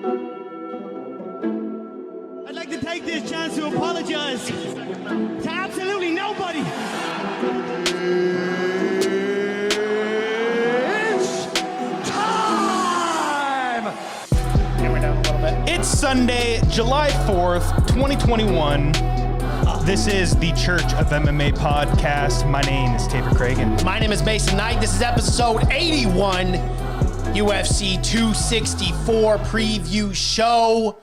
I'd like to take this chance to apologize to absolutely nobody. It's time! Hammer down a little bit. It's Sunday, July 4th, 2021. This is the Church of MMA podcast. My name is Tabor Cragen. My name is Mason Knight. This is episode 81, UFC 264 preview show.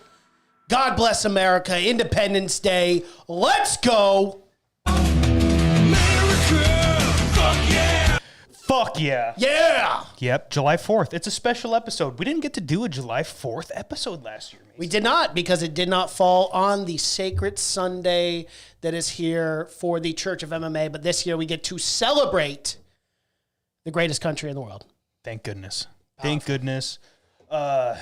God bless America, Independence Day. Let's go. America, fuck yeah! Fuck yeah. Yeah. Yep, July 4th. It's a special episode. We didn't get to do a July 4th episode last year. We did not, because it did not fall on the sacred Sunday that is here for the Church of MMA. But this year we get to celebrate the greatest country in the world. Thank goodness. Thank goodness. I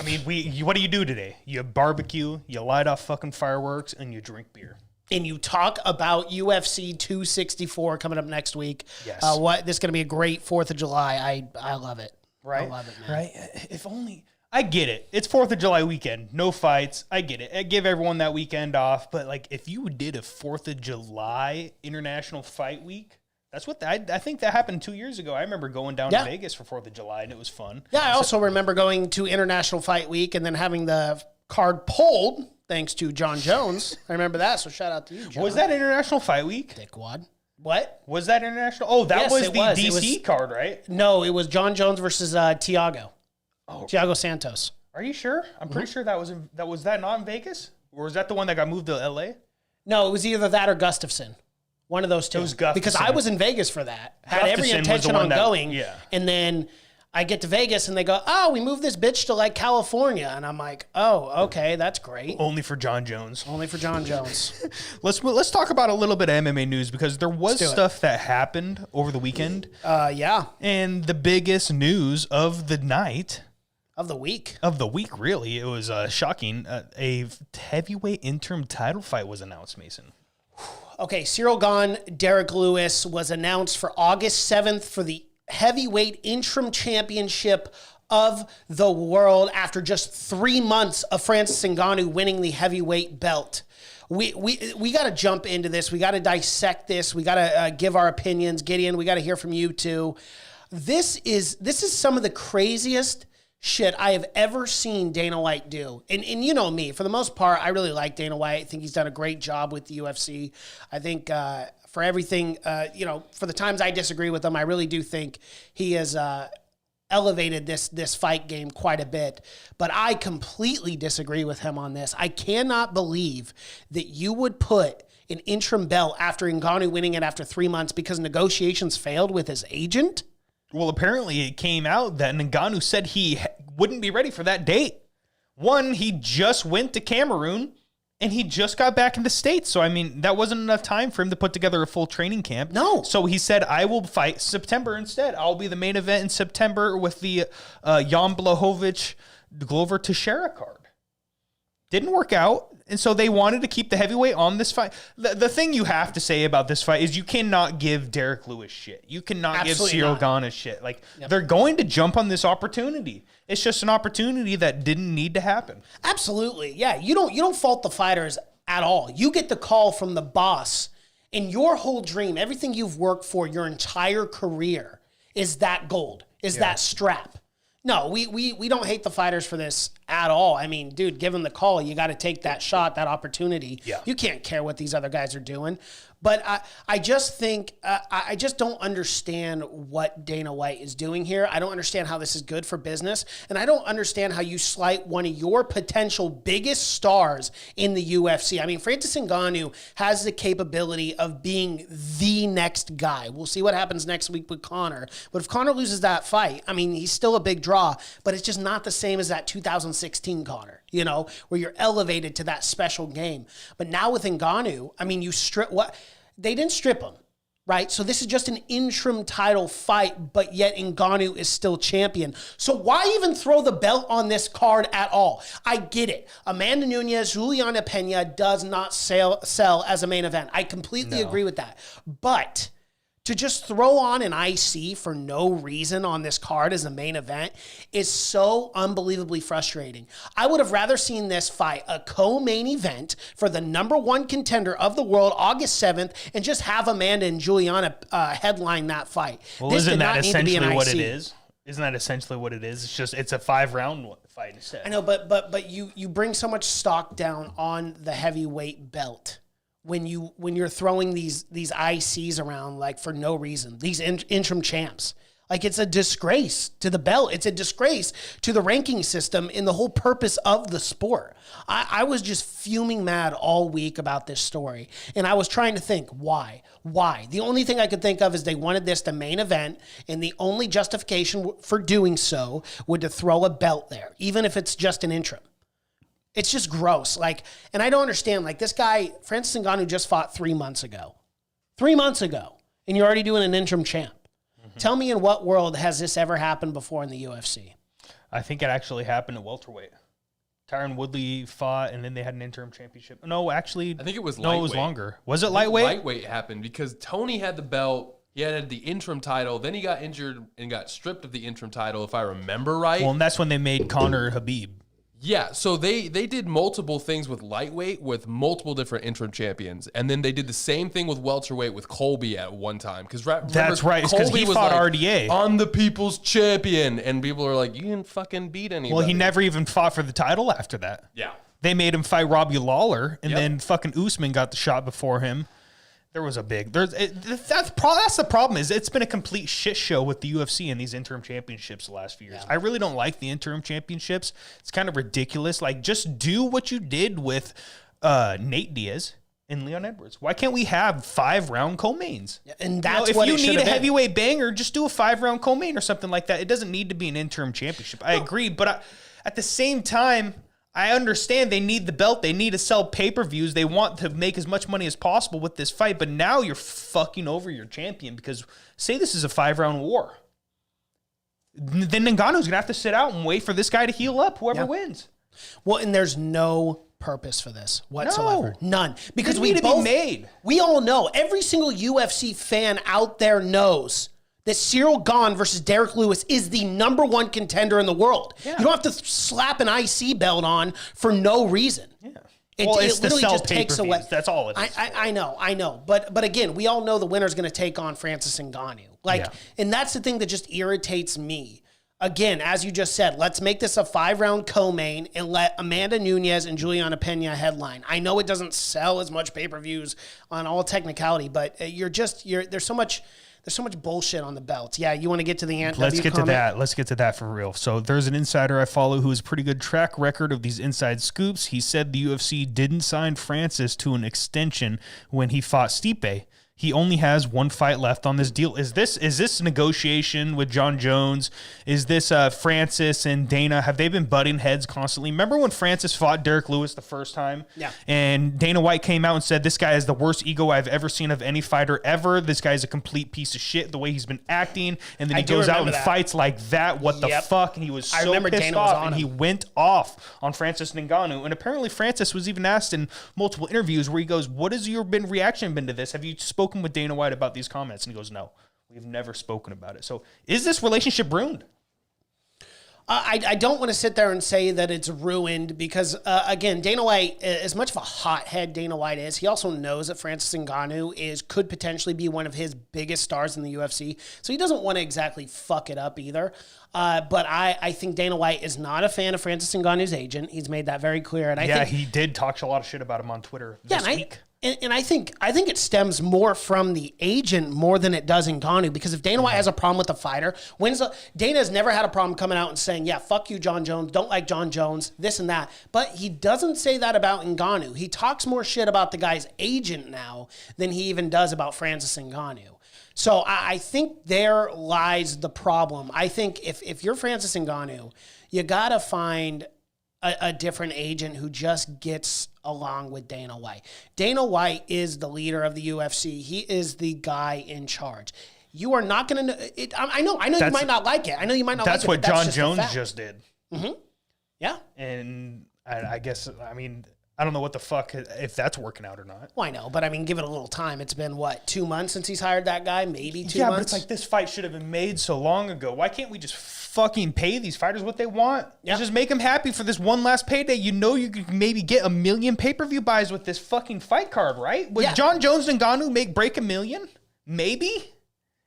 mean, what do you do today? You barbecue, you light off fucking fireworks, and you drink beer. And you talk about UFC 264 coming up next week. Yes. This is going to be a great 4th of July. I love it. Right? I love it, man. Right? If only... I get it. It's 4th of July weekend. No fights. I get it. I give everyone that weekend off. But, like, if you did a 4th of July International Fight Week, that's what... I think that happened 2 years ago. I remember going down to Vegas for 4th of July, and it was fun. Yeah, I also remember going to International Fight Week and then having the card pulled, thanks to John Jones. I remember that, so shout out to you, John. Was that International Fight Week? Dickwad. What? Was that International? Oh, that Yes, was it the was. DC card, right? No, it was John Jones versus Tiago. Tiago Santos. Are you sure? I'm pretty sure that was that not in Vegas? Or was that the one that got moved to LA? No, it was either that or Gustafson. One of those two. It was Gustafson. Because I was in Vegas for that. Had every Gustafson was intention the one on that- going. yeah. And then I get to Vegas and they go, oh, we moved this bitch to like California. And I'm like, oh, okay, that's great. Only for John Jones. Only for John Jones. Let's talk about a little bit of MMA news, because there was do it. stuff that happened over the weekend. Yeah. And the biggest news of the night, Of the week. of the week, really, it was shocking. A heavyweight interim title fight was announced, Mason. Okay, Cyril Gane, Derek Lewis was announced for August 7th for the heavyweight interim championship of the world after just 3 months of Francis Ngannou winning the heavyweight belt. We got to jump into this. We got to dissect this. We got to give our opinions. Gideon, we got to hear from you too. This is some of the craziest shit I have ever seen Dana White do. And you know me, for the most part, I really like Dana White. I think he's done a great job with the UFC. I think for everything, for the times I disagree with him, I really do think he has elevated this fight game quite a bit. But I completely disagree with him on this. I cannot believe that you would put an interim belt after Ngannou winning it after 3 months because negotiations failed with his agent. Well, apparently it came out that Ngannou said he wouldn't be ready for that date. One, he just went to Cameroon, and he just got back in the States. So, I mean, that wasn't enough time for him to put together a full training camp. No. So he said, I will fight September instead. I'll be the main event in September with the Jan Blachowicz Glover Teixeira card. Didn't work out. And so they wanted to keep the heavyweight on this fight. The thing you have to say about this fight is you cannot give Derek Lewis shit. You cannot Absolutely give Cyril not. Gane shit. Like, they're going to jump on this opportunity. It's just an opportunity that didn't need to happen. Absolutely. Yeah. You don't fault the fighters at all. You get the call from the boss, and your whole dream, everything you've worked for your entire career is that gold, is that strap. No, we don't hate the fighters for this at all. I mean, dude, give them the call. You got to take that shot, that opportunity. Yeah. You can't care what these other guys are doing. But I just think, I just don't understand what Dana White is doing here. I don't understand how this is good for business. And I don't understand how you slight one of your potential biggest stars in the UFC. I mean, Francis Ngannou has the capability of being the next guy. We'll see what happens next week with Conor. But if Conor loses that fight, I mean, he's still a big draw, but it's just not the same as that 2016 Conor, where you're elevated to that special game. But now with Ngannou, I mean, you strip what? They didn't strip him, right? So this is just an interim title fight, but yet Ngannou is still champion. So why even throw the belt on this card at all? I get it. Amanda Nunes, Juliana Pena does not sell as a main event. I completely agree with that. But To just throw on an IC for no reason on this card as a main event is so unbelievably frustrating. I would have rather seen this fight a co-main event for the #1 contender of the world, August 7th, and just have Amanda and Juliana headline that fight. Well, this isn't did that not need to be an essentially what IC. it is? Isn't that essentially what it is? It's a 5-round fight instead. I know, but you bring so much stock down on the heavyweight belt when you're throwing these ICs around like for no reason. These interim champs, like it's a disgrace to the belt. It's a disgrace to the ranking system and the whole purpose of the sport. I was just fuming mad all week about this story, and I was trying to think why. The only thing I could think of is they wanted this to main event, and the only justification for doing so would to throw a belt there, even if it's just an interim. It's just gross. Like, and I don't understand. Like this guy, Francis Ngannou, just fought 3 months ago. 3 months ago. And you're already doing an interim champ. Mm-hmm. Tell me in what world has this ever happened before in the UFC? I think it actually happened at welterweight. Tyron Woodley fought, and then they had an interim championship. No, actually, I think it was no, lightweight. it was longer. Was it lightweight? Lightweight happened because Tony had the belt. He had the interim title. Then he got injured and got stripped of the interim title, if I remember right. Well, and that's when they made Conor Habib. Yeah, so they did multiple things with lightweight with multiple different interim champions, and then they did the same thing with welterweight with Colby at one time. Because that's right, because he fought RDA. I'm the people's champion, and people are like, you didn't fucking beat anybody. Well, he never even fought for the title after that. Yeah, they made him fight Robbie Lawler, and then fucking Usman got the shot before him. There was a big. That's the problem. Is it's been a complete shit show with the UFC and these interim championships the last few years. I really don't like the interim championships. It's kind of ridiculous. Like, just do what you did with Nate Diaz and Leon Edwards. Why can't we have 5-round co-mains? And that's if what you it should need have a been. heavyweight banger, just do a 5-round co-main or something like that. It doesn't need to be an interim championship. I agree, but at the same time, I understand they need the belt. They need to sell pay-per-views. They want to make as much money as possible with this fight. But now you're fucking over your champion because say this is a 5-round war. Then Ngannou's going to have to sit out and wait for this guy to heal up, whoever wins. Well, and there's no purpose for this whatsoever. No. None. Because It we need to be both, made. We all know, every single UFC fan out there knows that Cyril Gane versus Derek Lewis is the #1 contender in the world. Yeah. You don't have to slap an IC belt on for no reason. Yeah. It, Well, it it's to literally sell just takes away. pay-per-views. That's all it is. I know. But again, we all know the winner's going to take on Francis Ngannou. And that's the thing that just irritates me. Again, as you just said, let's make this a 5-round co-main and let Amanda Nunes and Juliana Pena headline. I know it doesn't sell as much pay-per-views on all technicality, but there's so much bullshit on the belts. Yeah, you want to get to the Ant Let's W get comment? to that. Let's get to that for real. So there's an insider I follow who has a pretty good track record of these inside scoops. He said the UFC didn't sign Francis to an extension when he fought Stipe. He only has 1 fight left on this deal. Is this negotiation with John Jones? Is this Francis and Dana? Have they been butting heads constantly? Remember when Francis fought Derek Lewis the first time? Yeah. And Dana White came out and said, this guy has the worst ego I've ever seen of any fighter ever. This guy's a complete piece of shit, the way he's been acting. And then he goes out and fights like that. What the fuck? And he was so pissed Dana was off. on And he him. went off on Francis Ngannou. And apparently Francis was even asked in multiple interviews where he goes, what has your reaction been to this? Have you spoken with Dana White about these comments? And he goes, no, we've never spoken about it. So is this relationship ruined? I don't want to sit there and say that it's ruined because, again, Dana White, as much of a hothead Dana White is, he also knows that Francis Ngannou could potentially be one of his biggest stars in the UFC. So he doesn't want to exactly fuck it up either. But I think Dana White is not a fan of Francis Ngannou's agent. He's made that very clear. And I think he did talk a lot of shit about him on Twitter this week. And I think it stems more from the agent more than it does Ngannou, because if Dana White has a problem with the fighter, Dana has never had a problem coming out and saying, yeah, fuck you, John Jones, don't like John Jones, this and that. But he doesn't say that about Ngannou. He talks more shit about the guy's agent now than he even does about Francis Ngannou. So I think there lies the problem. I think if you're Francis Ngannou, you got to find a different agent who just gets along with Dana White. Dana White is the leader of the UFC. He is the guy in charge. You are not going to. I know you might not like it. I know you might not like it. That's what John Jones just did. Mm-hmm. Yeah. And I guess, I mean, I don't know what the fuck, if that's working out or not. Well, I know, but I mean, give it a little time. It's been, what, 2 months since he's hired that guy? Maybe 2 months? Yeah, but it's like this fight should have been made so long ago. Why can't we just fucking pay these fighters what they want? Yeah. Just make them happy for this one last payday. You know you could maybe get 1 million pay-per-view buys with this fucking fight card, right? Would John Jones and Ngannou break 1 million? Maybe.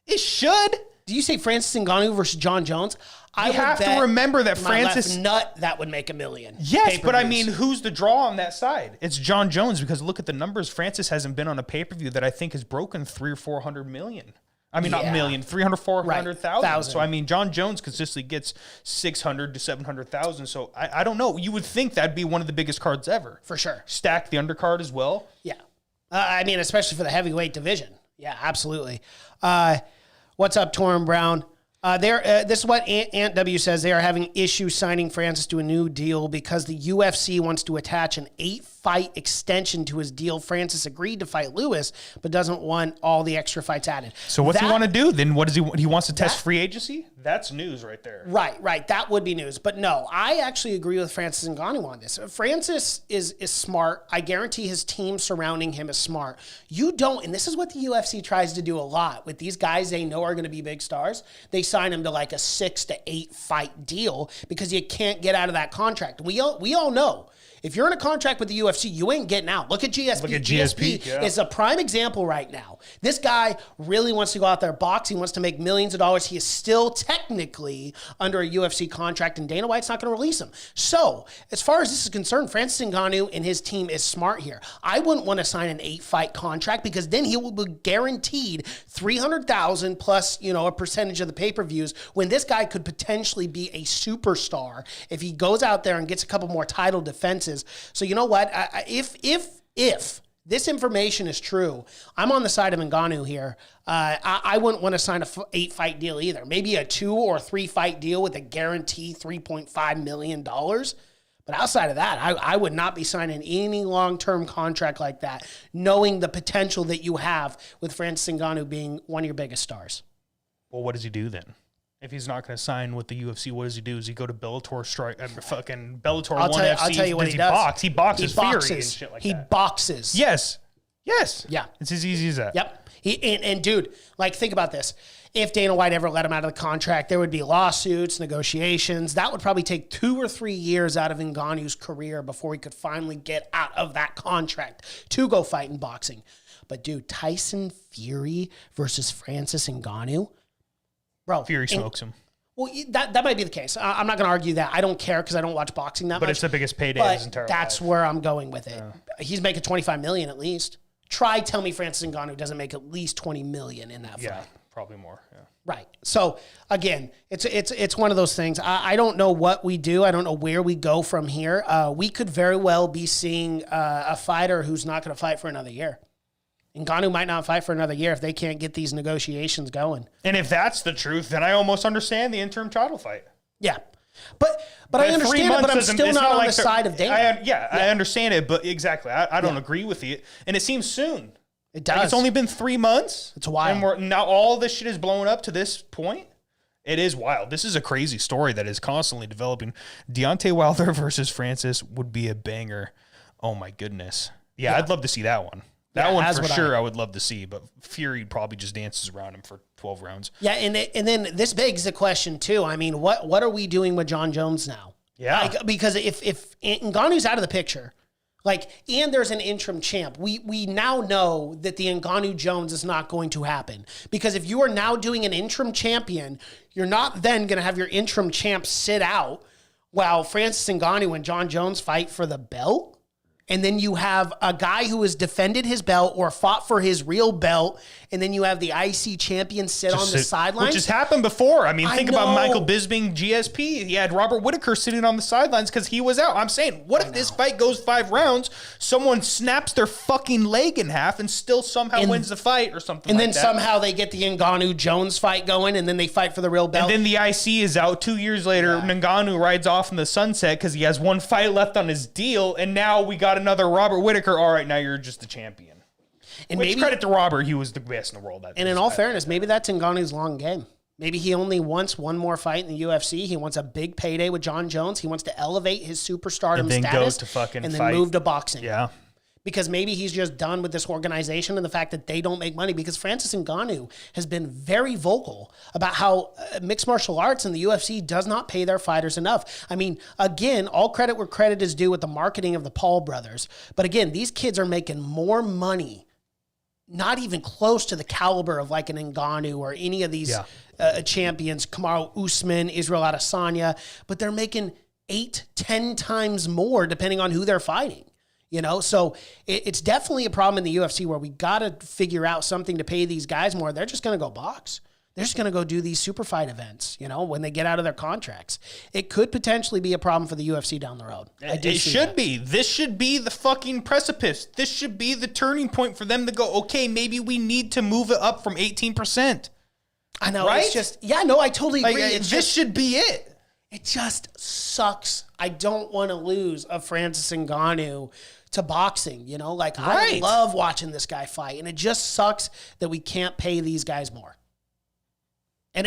It should. Do you say Francis Ngannou versus John Jones? I have to remember that Francis nut that would make 1 million. Yes, but I mean, who's the draw on that side? It's John Jones, because look at the numbers. Francis hasn't been on a pay-per-view that I think has broken 300 or 400 million. I mean, not million, 300, 400,000. Right. So I mean, John Jones consistently gets 600 to 700,000. So I don't know. You would think that'd be one of the biggest cards ever. For sure. Stack the undercard as well. Yeah. I mean, especially for the heavyweight division. Yeah, absolutely. What's up, Torrin Brown? This is what Ant W says. They are having issues signing Francis to a new deal because the UFC wants to attach an 8-fight extension to his deal. Francis agreed to fight Lewis, but doesn't want all the extra fights added. So what's he want to do? Then what does he wants to test free agency? That's news right there. Right. That would be news. But no, I actually agree with Francis Ngannou on this. Francis is smart. I guarantee his team surrounding him is smart. You don't, and this is what the UFC tries to do a lot with these guys they know are going to be big stars. They sign him to like a 6 to 8 fight deal because you can't get out of that contract. We all know. If you're in a contract with the UFC, you ain't getting out. Look at GSP. GSP is a prime example right now. This guy really wants to go out there box. He wants to make millions of dollars. He is still technically under a UFC contract, and Dana White's not going to release him. So, as far as this is concerned, Francis Ngannou and his team is smart here. I wouldn't want to sign an 8-fight contract because then he will be guaranteed $300,000 plus, a percentage of the pay-per-views when this guy could potentially be a superstar if he goes out there and gets a couple more title defenses. So you know what? If this information is true, I'm on the side of Ngannou here. I wouldn't want to sign a 8-fight deal either. Maybe a 2 or 3-fight deal with a guarantee $3.5 million. But outside of that, I would not be signing any long-term contract like that, knowing the potential that you have with Francis Ngannou being one of your biggest stars. Well, what does he do then? If he's not going to sign with the UFC, what does he do? Does he go to Bellator fucking Bellator I'll 1 FC? I'll tell you what he does. Box? He boxes Fury and shit like that. He boxes. Yes. Yeah. It's as easy as that. Yep. And dude, like, think about this. If Dana White ever let him out of the contract, there would be lawsuits, negotiations. That would probably take 2 or 3 years out of Ngannou's career before he could finally get out of that contract to go fight in boxing. But dude, Tyson Fury versus Francis Ngannou, bro. Fury smokes him. Well, that might be the case. I'm not going to argue that. I don't care because I don't watch boxing that much. But it's the biggest payday of his entire life. That's where I'm going with it. Yeah. He's making $25 million at least. Tell me Francis Ngannou doesn't make at least $20 million in that fight. Yeah, probably more. Yeah. Right. So again, it's one of those things. I don't know what we do. I don't know where we go from here. We could very well be seeing a fighter who's not going to fight for another year. Ngannou might not fight for another year if they can't get these negotiations going. And if that's the truth, then I almost understand the interim title fight. Yeah. But I understand it, but I'm still not on the side of Dana. I understand it, but exactly. I don't agree with it. And it seems soon. It does. Like it's only been 3 months. It's wild. And now all this shit is blowing up to this point. It is wild. This is a crazy story that is constantly developing. Deontay Wilder versus Francis would be a banger. Oh my goodness. Yeah. I'd love to see that one. That one for sure I would love to see, but Fury probably just dances around him for 12 rounds. Yeah, and then this begs the question too. I mean, what are we doing with John Jones now? Yeah. Because if Ngannou's out of the picture, and there's an interim champ, we now know that the Ngannou Jones is not going to happen. Because if you are now doing an interim champion, you're not then going to have your interim champ sit out while Francis Ngannou and John Jones fight for the belt. And then you have a guy who has defended his belt or fought for his real belt, and then you have the IC champion sit on the sidelines. Which has happened before. I mean, think about Michael Bisping, GSP. He had Robert Whittaker sitting on the sidelines because he was out. I'm saying, what if this fight goes 5 rounds, someone snaps their fucking leg in half and still somehow wins the fight or something like that? And then somehow they get the Ngannou-Jones fight going, and then they fight for the real belt. And then the IC is out 2 years later. Yeah. Ngannou rides off in the sunset because he has 1 fight left on his deal, and now we got another Robert Whittaker. All right, now you're just the champion. And maybe credit to Robert, he was the best in the world. And in all fairness, maybe that's Ngannou's long game. Maybe he only wants one more fight in the UFC. He wants a big payday with John Jones. He wants to elevate his superstardom And then status go to fucking and then fight. move to boxing. Yeah. Because maybe he's just done with this organization and the fact that they don't make money. Because Francis Ngannou has been very vocal about how mixed martial arts and the UFC does not pay their fighters enough. I mean, again, all credit where credit is due with the marketing of the Paul brothers. But again, these kids are making more money, not even close to the caliber of like an Ngannou or any of these champions, Kamaru Usman, Israel Adesanya, but they're making 8-10 times more depending on who they're fighting. You know, so it's definitely a problem in the UFC where we got to figure out something to pay these guys more. They're just going to go box. They're just going to go do these super fight events, you know, when they get out of their contracts. It could potentially be a problem for the UFC down the road. It should be. This should be the fucking precipice. This should be the turning point for them to go, okay, maybe we need to move it up from 18%. I know. Right? It's just, yeah, no, I totally agree. This should be it. It just sucks. I don't want to lose a Francis Ngannou to boxing, you know? Like, I love watching this guy fight, and it just sucks that we can't pay these guys more. And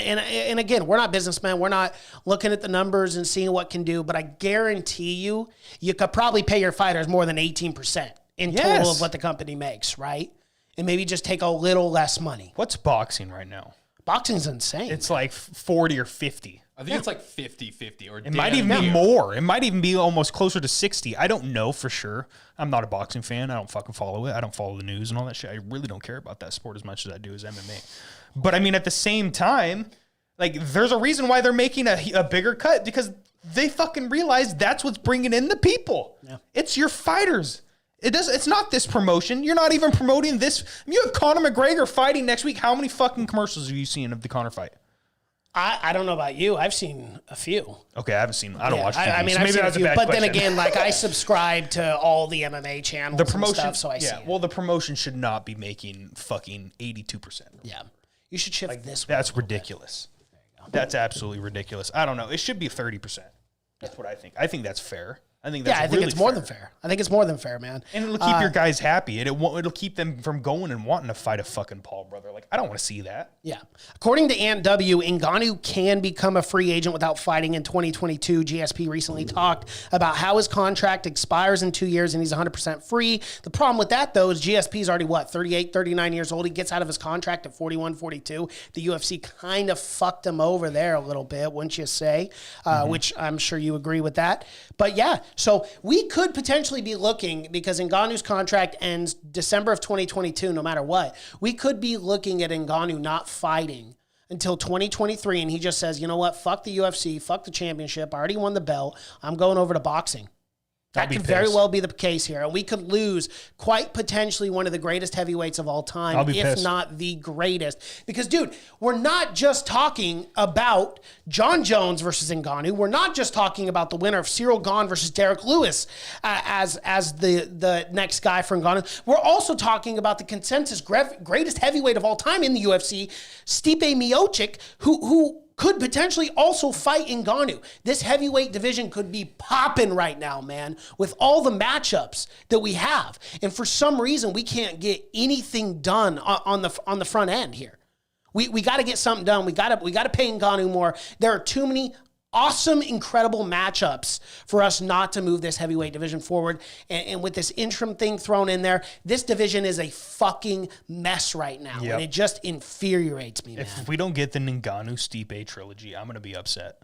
again, we're not businessmen. We're not looking at the numbers and seeing what can do, but I guarantee you could probably pay your fighters more than 18% in total of what the company makes, right? And maybe just take a little less money. What's boxing right now? Boxing's insane. It's like 40 or 50. I think it's like 50-50 or It might even be more. It might even be almost closer to 60. I don't know for sure. I'm not a boxing fan. I don't fucking follow it. I don't follow the news and all that shit. I really don't care about that sport as much as I do as MMA. But I mean, at the same time, like, there's a reason why they're making a bigger cut, because they fucking realize that's what's bringing in the people. Yeah. It's your fighters. It's not this promotion. You're not even promoting this. You have Conor McGregor fighting next week. How many fucking commercials have you seen of the Conor fight? I don't know about you. I've seen a few. Okay, I haven't seen. I don't watch TV. I mean, so I've maybe seen a that's few. bad But question. then again, like, I subscribe to all the MMA channels The promotion, and stuff, so I see it. Well, the promotion should not be making fucking 82%. Yeah. You should shift this way. That's ridiculous. That's absolutely ridiculous. I don't know. It should be 30%. That's what I think. I think that's fair. I think that's I think it's more than fair. I think it's more than fair, man. And it'll keep your guys happy. And it'll keep them from going and wanting to fight a fucking Paul brother. Like, I don't want to see that. Yeah. According to Ant W, Ngannou can become a free agent without fighting in 2022. GSP recently talked about how his contract expires in 2 years and he's 100% free. The problem with that, though, is GSP is already, 38, 39 years old. He gets out of his contract at 41, 42. The UFC kind of fucked him over there a little bit, wouldn't you say? Which I'm sure you agree with that. But yeah, so we could potentially be looking, because Ngannou's contract ends December of 2022, no matter what. We could be looking at Ngannou not fighting until 2023, and he just says, you know what, fuck the UFC, fuck the championship, I already won the belt, I'm going over to boxing. That could very well be the case here. And we could lose quite potentially one of the greatest heavyweights of all time, if not the greatest. Because, dude, we're not just talking about John Jones versus Ngannou. We're not just talking about the winner of Cyril Gane versus Derek Lewis as the next guy for Ngannou. We're also talking about the consensus greatest heavyweight of all time in the UFC, Stipe Miocic, who could potentially also fight Ngannou. This heavyweight division could be popping right now, man, with all the matchups that we have. And for some reason, we can't get anything done on the front end here. We got to get something done. We got to pay Ngannou more. There are too many awesome, incredible matchups for us not to move this heavyweight division forward. And with this interim thing thrown in there, this division is a fucking mess right now. Yep. And it just infuriates me, man. If we don't get the Ngannou-Stipe trilogy, I'm going to be upset.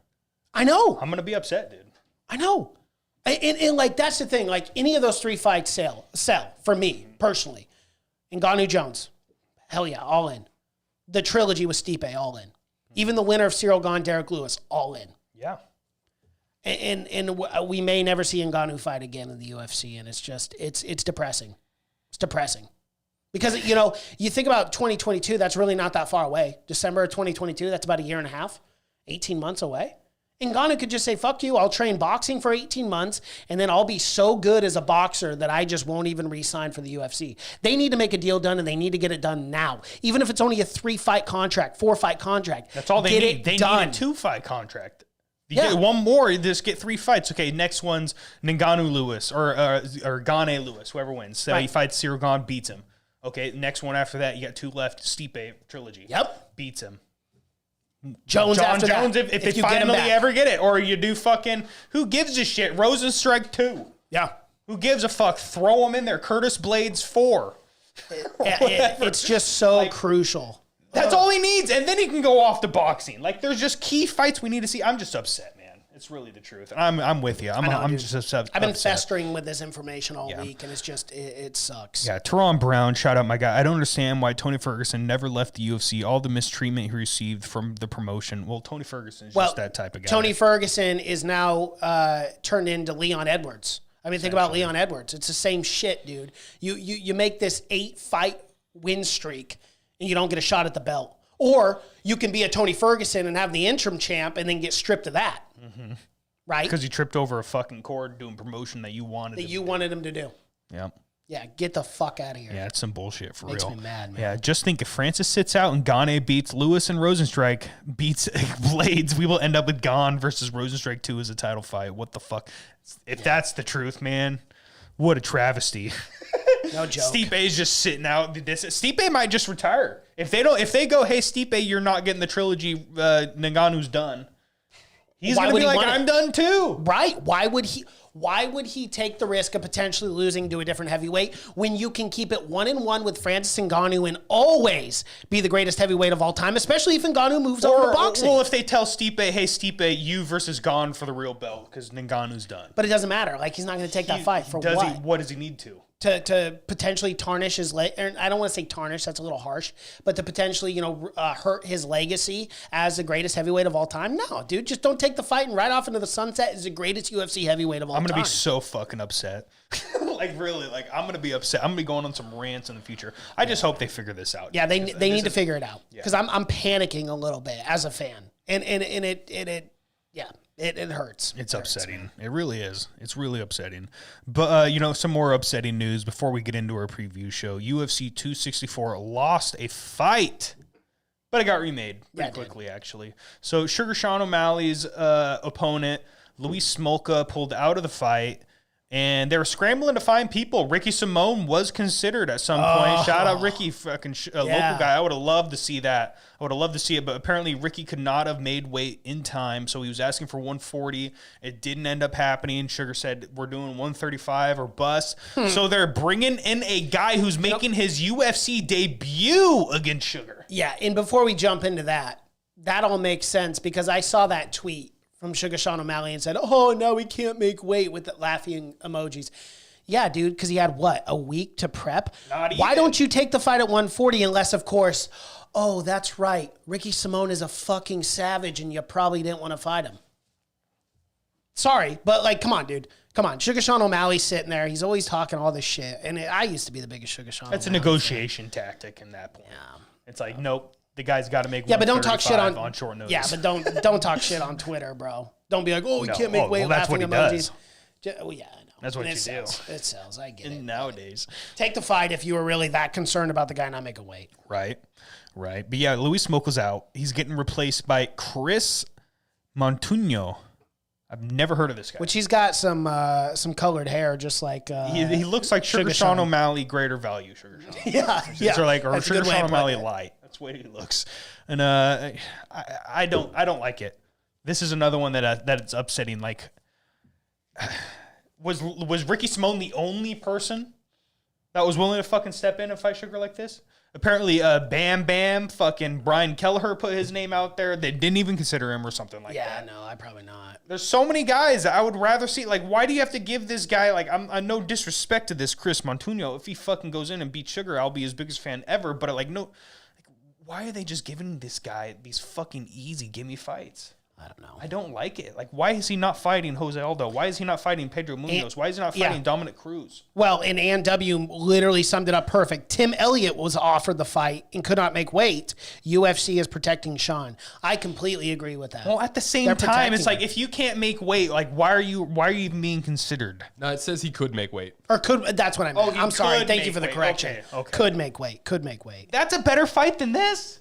I know. I'm going to be upset, dude. I know. And like, that's the thing. Like, any of those 3 fights sell for me, personally. Ngannou Jones, hell yeah, all in. The trilogy with Stipe, all in. Even the winner of Cyril Gane, Derek Lewis, all in. Yeah. And we may never see Ngannou fight again in the UFC, and it's just, it's depressing. It's depressing. Because, you know, you think about 2022, that's really not that far away. December of 2022, that's about a year and a half, 18 months away. Ngannou could just say, fuck you, I'll train boxing for 18 months, and then I'll be so good as a boxer that I just won't even re-sign for the UFC. They need to make a deal done, and they need to get it done now. Even if it's only a 3-fight contract, 4-fight contract. That's all they need. They need a 2-fight contract. You get one more, you just get 3 fights. Okay, next one's Ngannou Lewis or Gane Lewis, whoever wins. So he fights Cyril Gane, beats him. Okay, next one after that, you got 2 left, Stipe trilogy. Yep. Beats him. Jones John after Jones, that, if they you get him finally back. ever get it, or you do fucking who gives a shit? Rosenstrike 2. Yeah. Who gives a fuck? Throw him in there. Curtis Blades 4. It's just so crucial. That's all he needs, and then he can go off to boxing. Like there's just key fights we need to see. I'm just upset, man. It's really the truth. I'm with you. I'm just upset. I've been festering with this information all week, and it's just, it sucks. Yeah, Teron Brown, shout out my guy. I don't understand why Tony Ferguson never left the UFC. All the mistreatment he received from the promotion. Well, Tony Ferguson is just that type of guy. Tony Ferguson is now turned into Leon Edwards. I mean, think about Leon Edwards. It's the same shit, dude. You make this 8-fight win streak, and you don't get a shot at the belt. Or you can be a Tony Ferguson and have the interim champ and then get stripped of that. Mm-hmm. Right? Because you tripped over a fucking cord doing promotion that you wanted him to do. Yeah. Yeah, get the fuck out of here. Yeah, it's some bullshit for Makes real. me mad, man. Yeah, just think if Francis sits out and Gane beats Lewis and Rosenstrike beats Blades, we will end up with Gane versus Rosenstrike 2 as a title fight. What the fuck? If that's the truth, man, what a travesty. No joke. Stipe's just sitting out. Stipe might just retire. If they go, hey, Stipe, you're not getting the trilogy, Ngannou's done. He's going to be like, I'm done too. Right. Why would he take the risk of potentially losing to a different heavyweight when you can keep it 1-1 with Francis Ngannou and always be the greatest heavyweight of all time, especially if Ngannou moves over to boxing? Well, if they tell Stipe, hey, Stipe, you versus Gane for the real belt because Ngannou's done. But it doesn't matter. Like, he's not going to take that fight for what? What does he need to? To potentially tarnish his I don't want to say tarnish, that's a little harsh, but to potentially, hurt his legacy as the greatest heavyweight of all time? No, dude, just don't take the fight and ride off into the sunset as the greatest UFC heavyweight of all time. I'm going to be so fucking upset. Really, I'm going to be upset. I'm going to be going on some rants in the future. I just hope they figure this out. Yeah, they need to figure it out because I'm panicking a little bit as a fan. And it hurts. It's upsetting. It really is. It's really upsetting. But, some more upsetting news before we get into our preview show. UFC 264 lost a fight, but it got remade pretty quickly, actually. So Sugar Sean O'Malley's opponent, Luis Smolka, pulled out of the fight. And they were scrambling to find people. Ricky Simone was considered at some point. Shout out Ricky, fucking local guy. I would have loved to see that. I would have loved to see it, but apparently Ricky could not have made weight in time, so he was asking for 140. It didn't end up happening. Sugar said, we're doing 135 or bust. So they're bringing in a guy who's making his UFC debut against Sugar. Yeah, and before we jump into that all makes sense because I saw that tweet from Sugar Sean O'Malley and said, oh, no, he can't make weight with the laughing emojis. Yeah, dude, because he had, a week to prep? Why don't you take the fight at 140 unless, of course, oh, that's right, Ricky Simone is a fucking savage and you probably didn't want to fight him. Sorry, but, come on, dude. Come on. Sugar Sean O'Malley's sitting there. He's always talking all this shit. And I used to be the biggest Sugar Sean That's O'Malley a negotiation tactic in that point. Yeah. It's like, nope. The guy's got to make but don't talk shit on short notice. Yeah, but don't talk shit on Twitter, bro. Don't be like, oh, we can't make weight laughing emojis. Yeah, I know. That's what you sells. Do. It sells. I get it. Nowadays. Take the fight if you were really that concerned about the guy not making weight. Right. But yeah, Luis Smolka's out. He's getting replaced by Chris Montuno. I've never heard of this guy. Which he's got some colored hair, just like he looks like Sugar Sean O'Malley, greater value Sugar Sean. yeah. Or Sugar Sean O'Malley light. That's the way he looks. And I don't like it. This is another one that it's upsetting. Like, was Ricky Simone the only person that was willing to fucking step in and fight Sugar like this? Apparently, Bam Bam, fucking Brian Kelleher put his name out there. They didn't even consider him or something like that. Yeah, no, I probably not. There's so many guys I would rather see. Like, why do you have to give this guy, I'm no disrespect to this Chris Montuno. If he fucking goes in and beats Sugar, I'll be his biggest fan ever. But, why are they just giving this guy these fucking easy gimme fights? I don't know. I don't like it. Like, why is he not fighting Jose Aldo? Why is he not fighting Pedro Munoz? Why is he not fighting Dominic Cruz? Well, and Ann W. literally summed it up perfect. Tim Elliott was offered the fight and could not make weight. UFC is protecting Sean. I completely agree with that. Well, at the same time, it's like, if you can't make weight, why are you even being considered? No, it says he could make weight. Or could, that's what I meant. I'm sorry. Thank you for the correction. Okay. Could make weight. That's a better fight than this?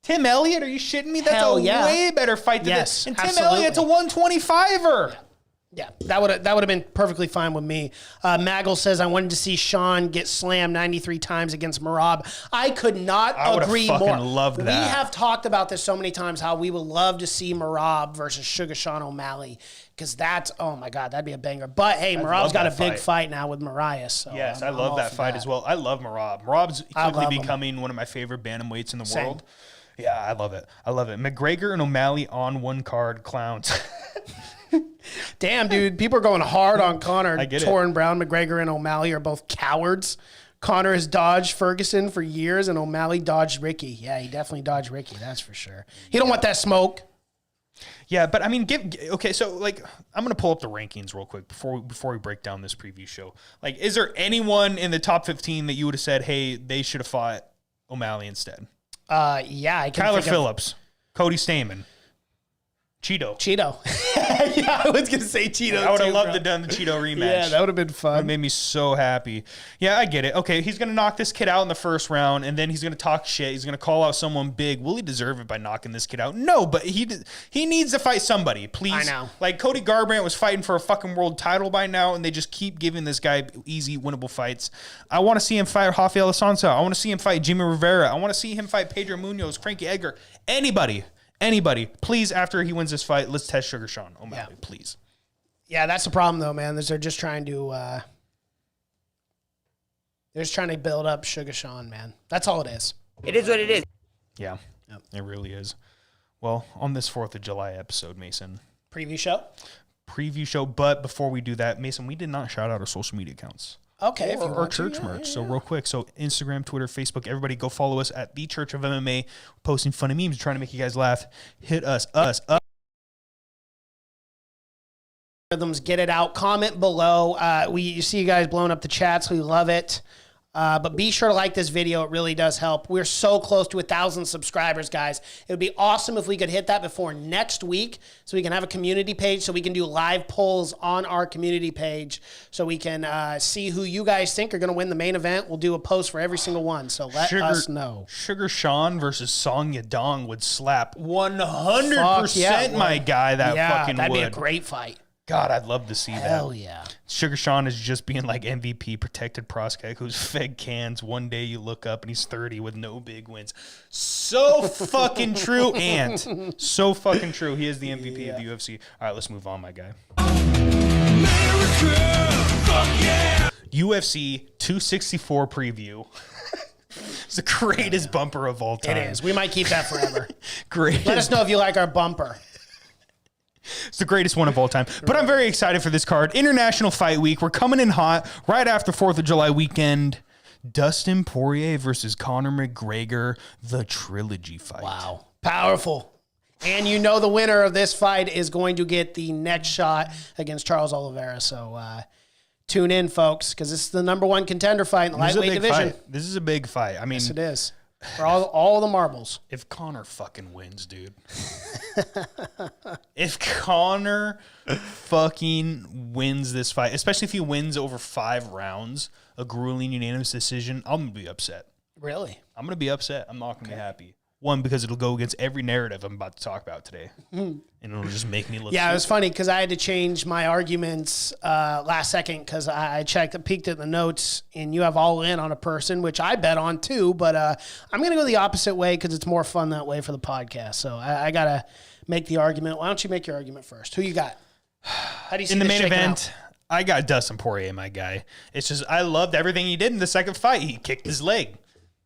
Tim Elliott, are you shitting me? That's way better fight than this. And Tim Elliott's a 125er. Yeah, that would have been perfectly fine with me. Maggle says, I wanted to see Sean get slammed 93 times against Merab. I could not agree more. I would have loved that. We have talked about this so many times, how we would love to see Merab versus Sugar Sean O'Malley, because that's, oh my God, that'd be a banger. But hey, Merab's got a big fight now with Mariah. So yes, I love that fight as well. I love Merab. Merab's quickly becoming one of my favorite bantamweights in the world. Yeah, I love it. I love it. McGregor and O'Malley on one card, clowns. Damn, dude. People are going hard on Conor. I get it. Torrin Brown, McGregor, and O'Malley are both cowards. Conor has dodged Ferguson for years, and O'Malley dodged Ricky. Yeah, he definitely dodged Ricky, that's for sure. He don't want that smoke. Yeah, but I mean, okay, so like, I'm gonna pull up the rankings real quick before we break down this preview show. Like, is there anyone in the top 15 that you would have said, hey, they should have fought O'Malley instead? Yeah, I can Kyler think Phillips, Cody Stamen, Cheeto. Yeah, I was going to say Cheeto. I would have loved to have done the Cheeto rematch. Yeah, that would have been fun. It made me so happy. Yeah, I get it. Okay, he's going to knock this kid out in the first round, and then he's going to talk shit. He's going to call out someone big. Will he deserve it by knocking this kid out? No, but he needs to fight somebody, please. I know. Like, Cody Garbrandt was fighting for a fucking world title by now, and they just keep giving this guy easy, winnable fights. I want to see him fight Rafael Assunção. I want to see him fight Jimmy Rivera. I want to see him fight Pedro Munoz, Frankie Edgar, Anybody, please, after he wins this fight, let's test Sugar Sean O'Malley, please. Yeah, that's the problem, though, man. They're just trying to build up Sugar Sean, man. That's all it is. It is what it is. Yeah, It really is. Well, on this 4th of July episode, Mason. Preview show. But before we do that, Mason, we did not shout out our social media accounts. Okay. Or church merch. So real quick. So Instagram, Twitter, Facebook, everybody go follow us at The Church of MMA. Posting funny memes, trying to make you guys laugh. Hit us up. Get it out. Comment below. You see you guys blowing up the chats. We love it. But be sure to like this video. It really does help. We're so close to 1,000 subscribers, guys. It would be awesome if we could hit that before next week so we can have a community page, so we can do live polls on our community page, so we can see who you guys think are going to win the main event. We'll do a post for every single one, so let us know. Sugar Sean versus Song Yadong would slap 100%, my guy. That'd be a great fight. God, I'd love to see that. Hell yeah. Sugar Sean is just being like MVP, protected prospect who's fed cans. One day you look up and he's 30 with no big wins. So fucking true, and so fucking true. He is the MVP of the UFC. All right, let's move on, my guy. America, fuck yeah! UFC 264 preview. It's the greatest bumper of all time. It is. We might keep that forever. Great. Let us know if you like our bumper. It's the greatest one of all time. But I'm very excited for this card. International Fight Week. We're coming in hot right after 4th of July weekend. Dustin Poirier versus Conor McGregor, the trilogy fight. Wow. Powerful. And you know the winner of this fight is going to get the next shot against Charles Oliveira. So tune in, folks, because this is the #1 contender fight in the lightweight division. This is a big fight. I mean, yes, it is. For all the marbles. If Conor fucking wins, dude. If Conor fucking wins this fight, especially if he wins over 5 rounds, a grueling unanimous decision, I'm going to be upset. Really? I'm going to be upset. I'm not going to be happy. One, because it'll go against every narrative I'm about to talk about today. And it'll just make me look Yeah, it was funny because I had to change my arguments last second because I peeked at the notes, and you have all in on a person, which I bet on too. But I'm going to go the opposite way because it's more fun that way for the podcast. So I got to make the argument. Why don't you make your argument first? Who you got? How do you see in the this main shaking event? out? I got Dustin Poirier, my guy. It's just, I loved everything he did in the second fight. He kicked his leg.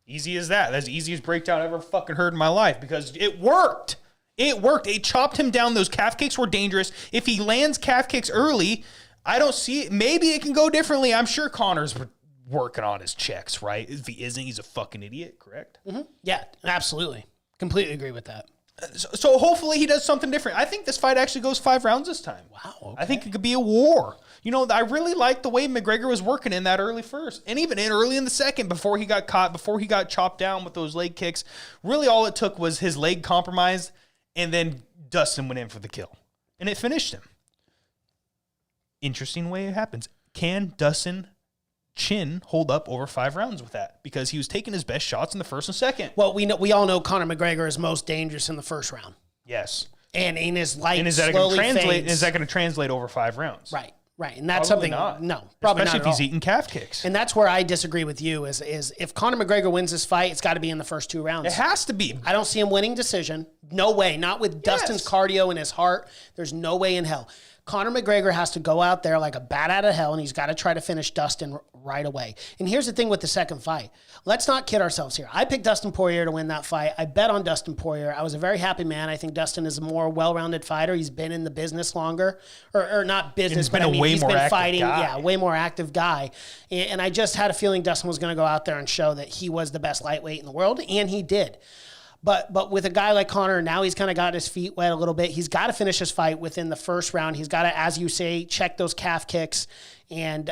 Easy as that. That's the easiest breakdown I've ever fucking heard in my life because it worked. It worked. It chopped him down. Those calf kicks were dangerous. If he lands calf kicks early, I don't see it. Maybe it can go differently. I'm sure Conor's working on his checks, right? If he isn't, he's a fucking idiot, correct? Mm-hmm. Yeah, absolutely. Completely agree with that. So hopefully he does something different. I think this fight actually goes 5 rounds this time. Wow. Okay. I think it could be a war. You know, I really liked the way McGregor was working in that early first. And even early in the second, before he got caught, before he got chopped down with those leg kicks. Really all it took was his leg compromised, and then Dustin went in for the kill. And it finished him. Interesting way it happens. Can Dustin chin hold up over 5 rounds with that? Because he was taking his best shots in the first and second. Well, we all know Conor McGregor is most dangerous in the first round. Yes. And in his light And is that slowly going to translate? fades. Is that going to translate over 5 rounds? Right. And that's Probably something. not. No, probably Especially not if he's at all. eating calf kicks. And that's where I disagree with you. Is if Conor McGregor wins this fight, it's got to be in the first 2 rounds. It has to be. I don't see him winning decision. No way. Not with Dustin's cardio and his heart. There's no way in hell. Conor McGregor has to go out there like a bat out of hell, and he's got to try to finish Dustin right away. And here's the thing with the second fight. Let's not kid ourselves here. I picked Dustin Poirier to win that fight. I bet on Dustin Poirier. I was a very happy man. I think Dustin is a more well-rounded fighter. He's been in the business longer. Or not business, but I mean, he's been fighting. Yeah, way more active guy. And I just had a feeling Dustin was going to go out there and show that he was the best lightweight in the world, and he did. But with a guy like Conor, now he's kind of got his feet wet a little bit. He's got to finish his fight within the first round. He's got to, as you say, check those calf kicks, and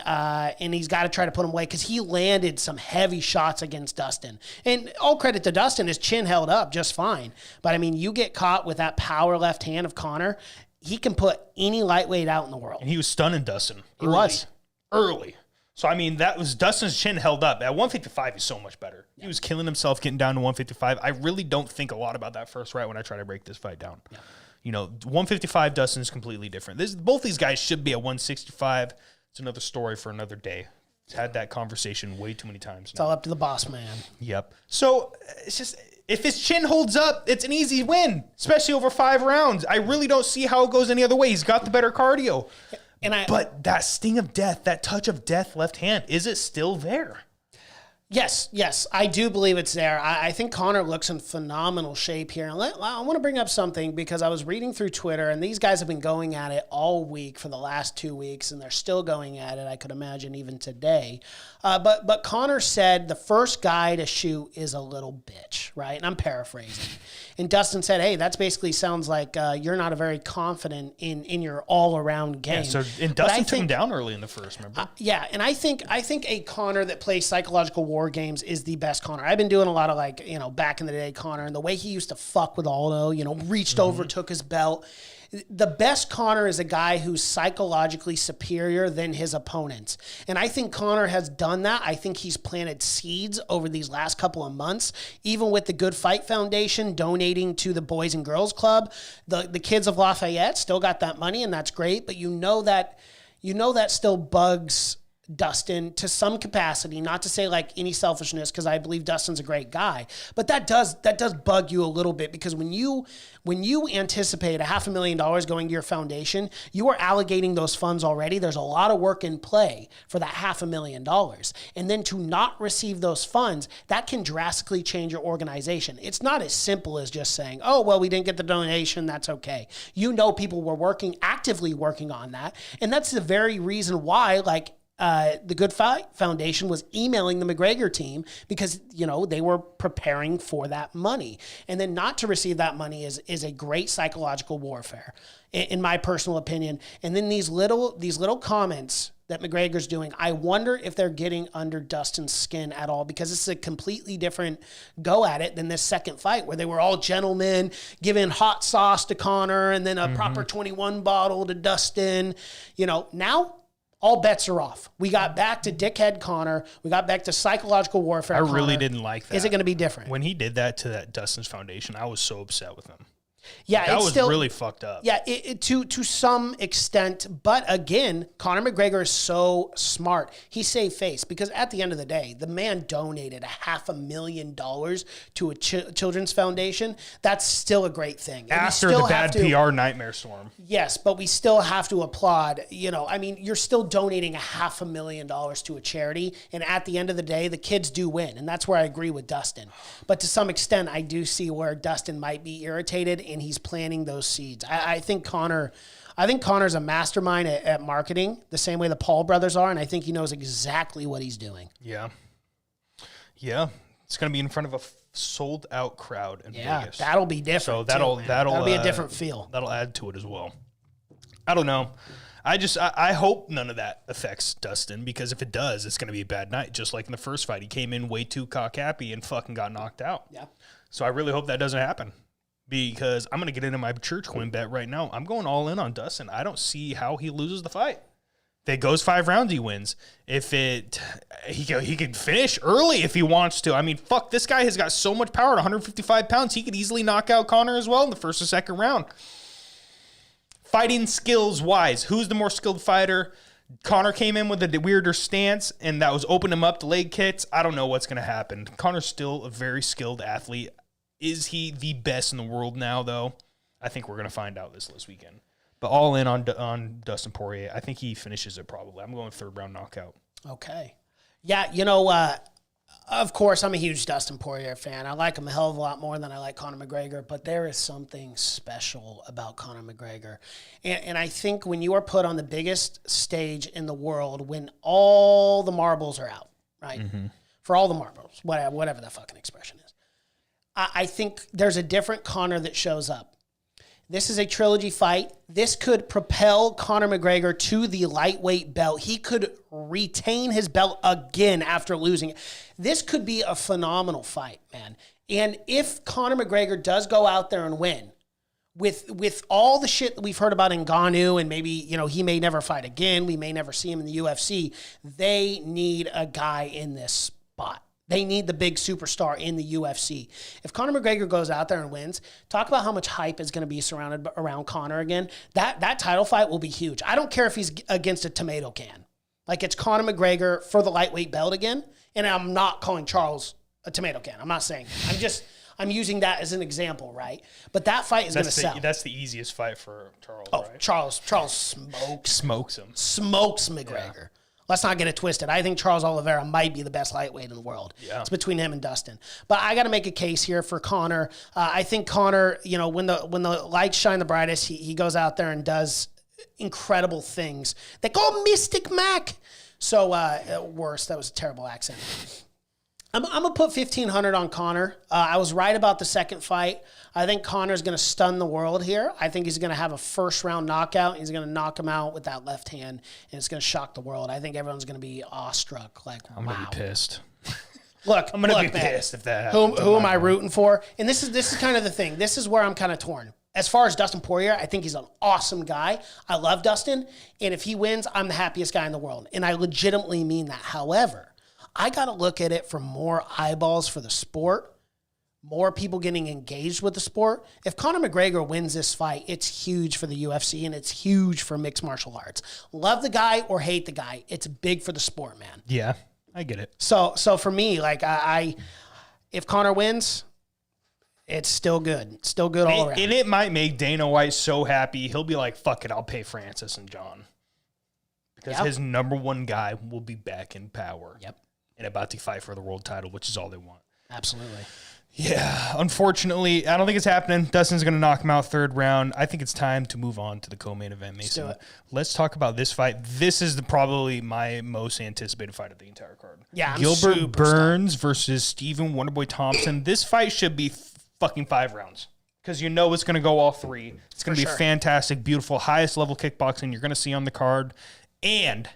he's got to try to put him away because he landed some heavy shots against Dustin. And all credit to Dustin, his chin held up just fine. But, I mean, you get caught with that power left hand of Conor, he can put any lightweight out in the world. And he was stunning Dustin. He was. Early. So, I mean, that was Dustin's chin held up. At 155, he's so much better. He was killing himself getting down to 155. I really don't think a lot about that first fight when I try to break this fight down. Yeah. 155, Dustin's completely different. Both these guys should be at 165. It's another story for another day. Had that conversation way too many times. It's all up to the boss man. Yep. So, it's just, if his chin holds up, it's an easy win, especially over 5 rounds. I really don't see how it goes any other way. He's got the better cardio. But that sting of death, that touch of death left hand, is it still there? Yes, I do believe it's there. I think Conor looks in phenomenal shape here. And I want to bring up something because I was reading through Twitter, and these guys have been going at it all week for the last 2 weeks, and they're still going at it, I could imagine, even today. But Conor said the first guy to shoot is a little bitch, right? And I'm paraphrasing. And Dustin said, hey, that's basically sounds like you're not a very confident in your all-around game. Yeah, and Dustin took him down early in the first, remember? Yeah, and I think a Conor that plays psychological war games is the best Conor. I've been doing a lot of back in the day Conor, and the way he used to fuck with Aldo, reached over, took his belt. The best Conor is a guy who's psychologically superior than his opponents. And I think Conor has done that. I think he's planted seeds over these last couple of months, even with the Good Fight Foundation donating to the Boys and Girls Club. The kids of Lafayette still got that money, and that's great, but you know that still bugs Dustin to some capacity, not to say like any selfishness, because I believe Dustin's a great guy, but that does bug you a little bit, because when you anticipate $500,000 going to your foundation, you are allocating those funds already. There's a lot of work in play for that $500,000. And then to not receive those funds, that can drastically change your organization. It's not as simple as just saying, oh, well, we didn't get the donation, that's okay. People were actively working on that. And that's the very reason why, the Good Fight Foundation was emailing the McGregor team because, they were preparing for that money. And then not to receive that money is a great psychological warfare, in my personal opinion. And then these little comments that McGregor's doing, I wonder if they're getting under Dustin's skin at all, because it's a completely different go at it than this second fight where they were all gentlemen, giving hot sauce to Conor and then a proper 21 bottle to Dustin. Now all bets are off. We got back to dickhead Conor. We got back to psychological warfare. I really didn't like that. Is it going to be different? When he did that to that Dustin's foundation, I was so upset with him. Yeah, that was really fucked up. Yeah, to some extent. But again, Conor McGregor is so smart. He saved face because at the end of the day, the man donated $500,000 to a children's foundation. That's still a great thing. After the bad PR nightmare storm. Yes, but we still have to applaud. You're still donating $500,000 to a charity, and at the end of the day, the kids do win, and that's where I agree with Dustin. But to some extent, I do see where Dustin might be irritated, and he's planting those seeds. I think Conor's a mastermind at marketing, the same way the Paul brothers are, and I think he knows exactly what he's doing. Yeah. It's going to be in front of a sold-out crowd in Vegas. That'll be different. So that'll be a different feel. That'll add to it as well. I don't know. I hope none of that affects Dustin, because if it does, it's going to be a bad night. Just like in the first fight, he came in way too cock-happy and fucking got knocked out. Yeah. So I really hope that doesn't happen. Because I'm going to get into my church coin bet right now. I'm going all in on Dustin. I don't see how he loses the fight. If it goes 5 rounds, he wins. He could finish early if he wants to. I mean, fuck, this guy has got so much power at 155 pounds. He could easily knock out Conor as well in the first or second round. fighting skills wise, who's the more skilled fighter? Conor came in with a weirder stance, and that was opening him up to leg kicks. I don't know what's going to happen. Conor's still a very skilled athlete. Is he the best in the world now, though? I think we're going to find out this weekend. But all in on Dustin Poirier. I think he finishes it probably. I'm going 3rd round knockout. Okay. Yeah, of course, I'm a huge Dustin Poirier fan. I like him a hell of a lot more than I like Conor McGregor, but there is something special about Conor McGregor. And I think when you are put on the biggest stage in the world, when all the marbles are out, right? Mm-hmm. For all the marbles, whatever that fucking expression is. I think there's a different Conor that shows up. This is a trilogy fight. This could propel Conor McGregor to the lightweight belt. He could retain his belt again after losing it. This could be a phenomenal fight, man. And if Conor McGregor does go out there and win, with all the shit that we've heard about Ngannou, and maybe, he may never fight again, we may never see him in the UFC, they need a guy in this spot. They need the big superstar in the UFC. If Conor McGregor goes out there and wins, talk about how much hype is going to be surrounded around Conor again. That title fight will be huge. I don't care if he's against a tomato can. Like, it's Conor McGregor for the lightweight belt again, and I'm not calling Charles a tomato can. I'm not saying. I'm using that as an example, right? But that fight is going to sell. That's the easiest fight for Charles, right? Charles smokes him. Smokes McGregor. Yeah. Let's not get it twisted. I think Charles Oliveira might be the best lightweight in the world. Yeah. It's between him and Dustin. But I got to make a case here for Conor. I think Conor, when the lights shine the brightest, he goes out there and does incredible things. They call him Mystic Mac. So, worse. That was a terrible accent. I'm going to put 1,500 on Conor. I was right about the second fight. I think Conor's going to stun the world here. I think he's going to have a first-round knockout. He's going to knock him out with that left hand, and it's going to shock the world. I think everyone's going to be awestruck. Like, I'm going to be pissed. Look, I'm going to be pissed if that happens. Who am I rooting for? And this is kind of the thing. This is where I'm kind of torn. As far as Dustin Poirier, I think he's an awesome guy. I love Dustin, and if he wins, I'm the happiest guy in the world, and I legitimately mean that. However, I got to look at it from more eyeballs for the sport, more people getting engaged with the sport. If Conor McGregor wins this fight, it's huge for the UFC and it's huge for mixed martial arts. Love the guy or hate the guy, it's big for the sport, man. Yeah, I get it. So for me, like if Conor wins, it's still good. Still good all around. And it might make Dana White so happy, he'll be like, fuck it, I'll pay Francis and John. Because his number one guy will be back in power. Yep. And about to fight for the world title, which is all they want. Absolutely. Yeah, unfortunately, I don't think it's happening. Dustin's going to knock him out 3rd round. I think it's time to move on to the co-main event, Mason. Let's talk about this fight. This is probably my most anticipated fight of the entire card. Yeah, Gilbert Burns versus Stephen Wonderboy Thompson. This fight should be fucking 5 rounds because it's going to go all 3. It's going to be fantastic, beautiful, highest level kickboxing you're going to see on the card, and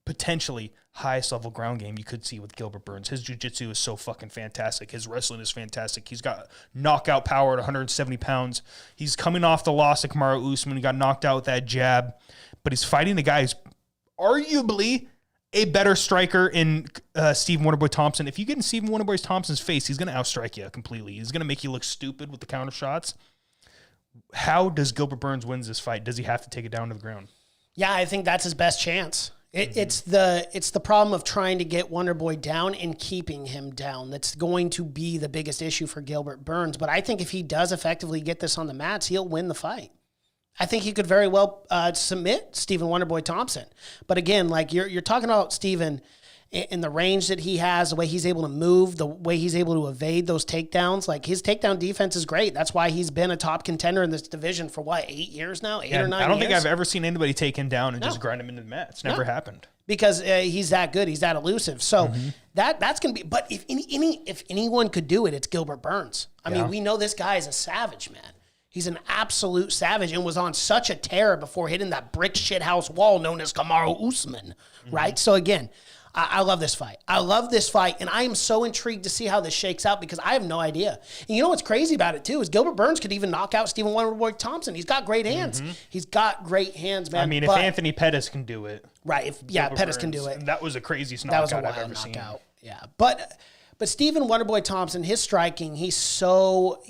potentially highest level ground game you could see with Gilbert Burns. His jiu-jitsu is so fucking fantastic. His wrestling is fantastic. He's got knockout power at 170 pounds. He's coming off the loss of Kamaru Usman. He got knocked out with that jab, but he's fighting the guy who's arguably a better striker in Stephen Wonderboy Thompson. If you get in Stephen Wonderboy Thompson's face, he's going to outstrike you completely. He's going to make you look stupid with the counter shots. How does Gilbert Burns win this fight? Does he have to take it down to the ground? Yeah, I think that's his best chance. It's the problem of trying to get Wonderboy down and keeping him down. That's going to be the biggest issue for Gilbert Burns. But I think if he does effectively get this on the mats, he'll win the fight. I think he could very well submit Stephen Wonderboy Thompson. But again, like you're talking about Stephen in the range that he has, the way he's able to move, the way he's able to evade those takedowns. Like his takedown defense is great. That's why he's been a top contender in this division for 8 years now, 8 or 9 years. I don't think I've ever seen anybody take him down and just grind him into the mat. It's never happened. Because he's that good, he's that elusive. So that's going to be. But if anyone could do it, it's Gilbert Burns. I mean, we know this guy is a savage, man. He's an absolute savage and was on such a tear before hitting that brick shithouse wall known as Kamaru Usman, right? So again, I love this fight. I love this fight, and I am so intrigued to see how this shakes out because I have no idea. And you know what's crazy about it, too, is Gilbert Burns could even knock out Stephen Wonderboy Thompson. He's got great hands. He's got great hands, man. I mean, if Anthony Pettis can do it. Right, Pettis can do it. That was the craziest knockout I've ever seen. Yeah, but But Stephen Wonderboy Thompson, his striking, he's so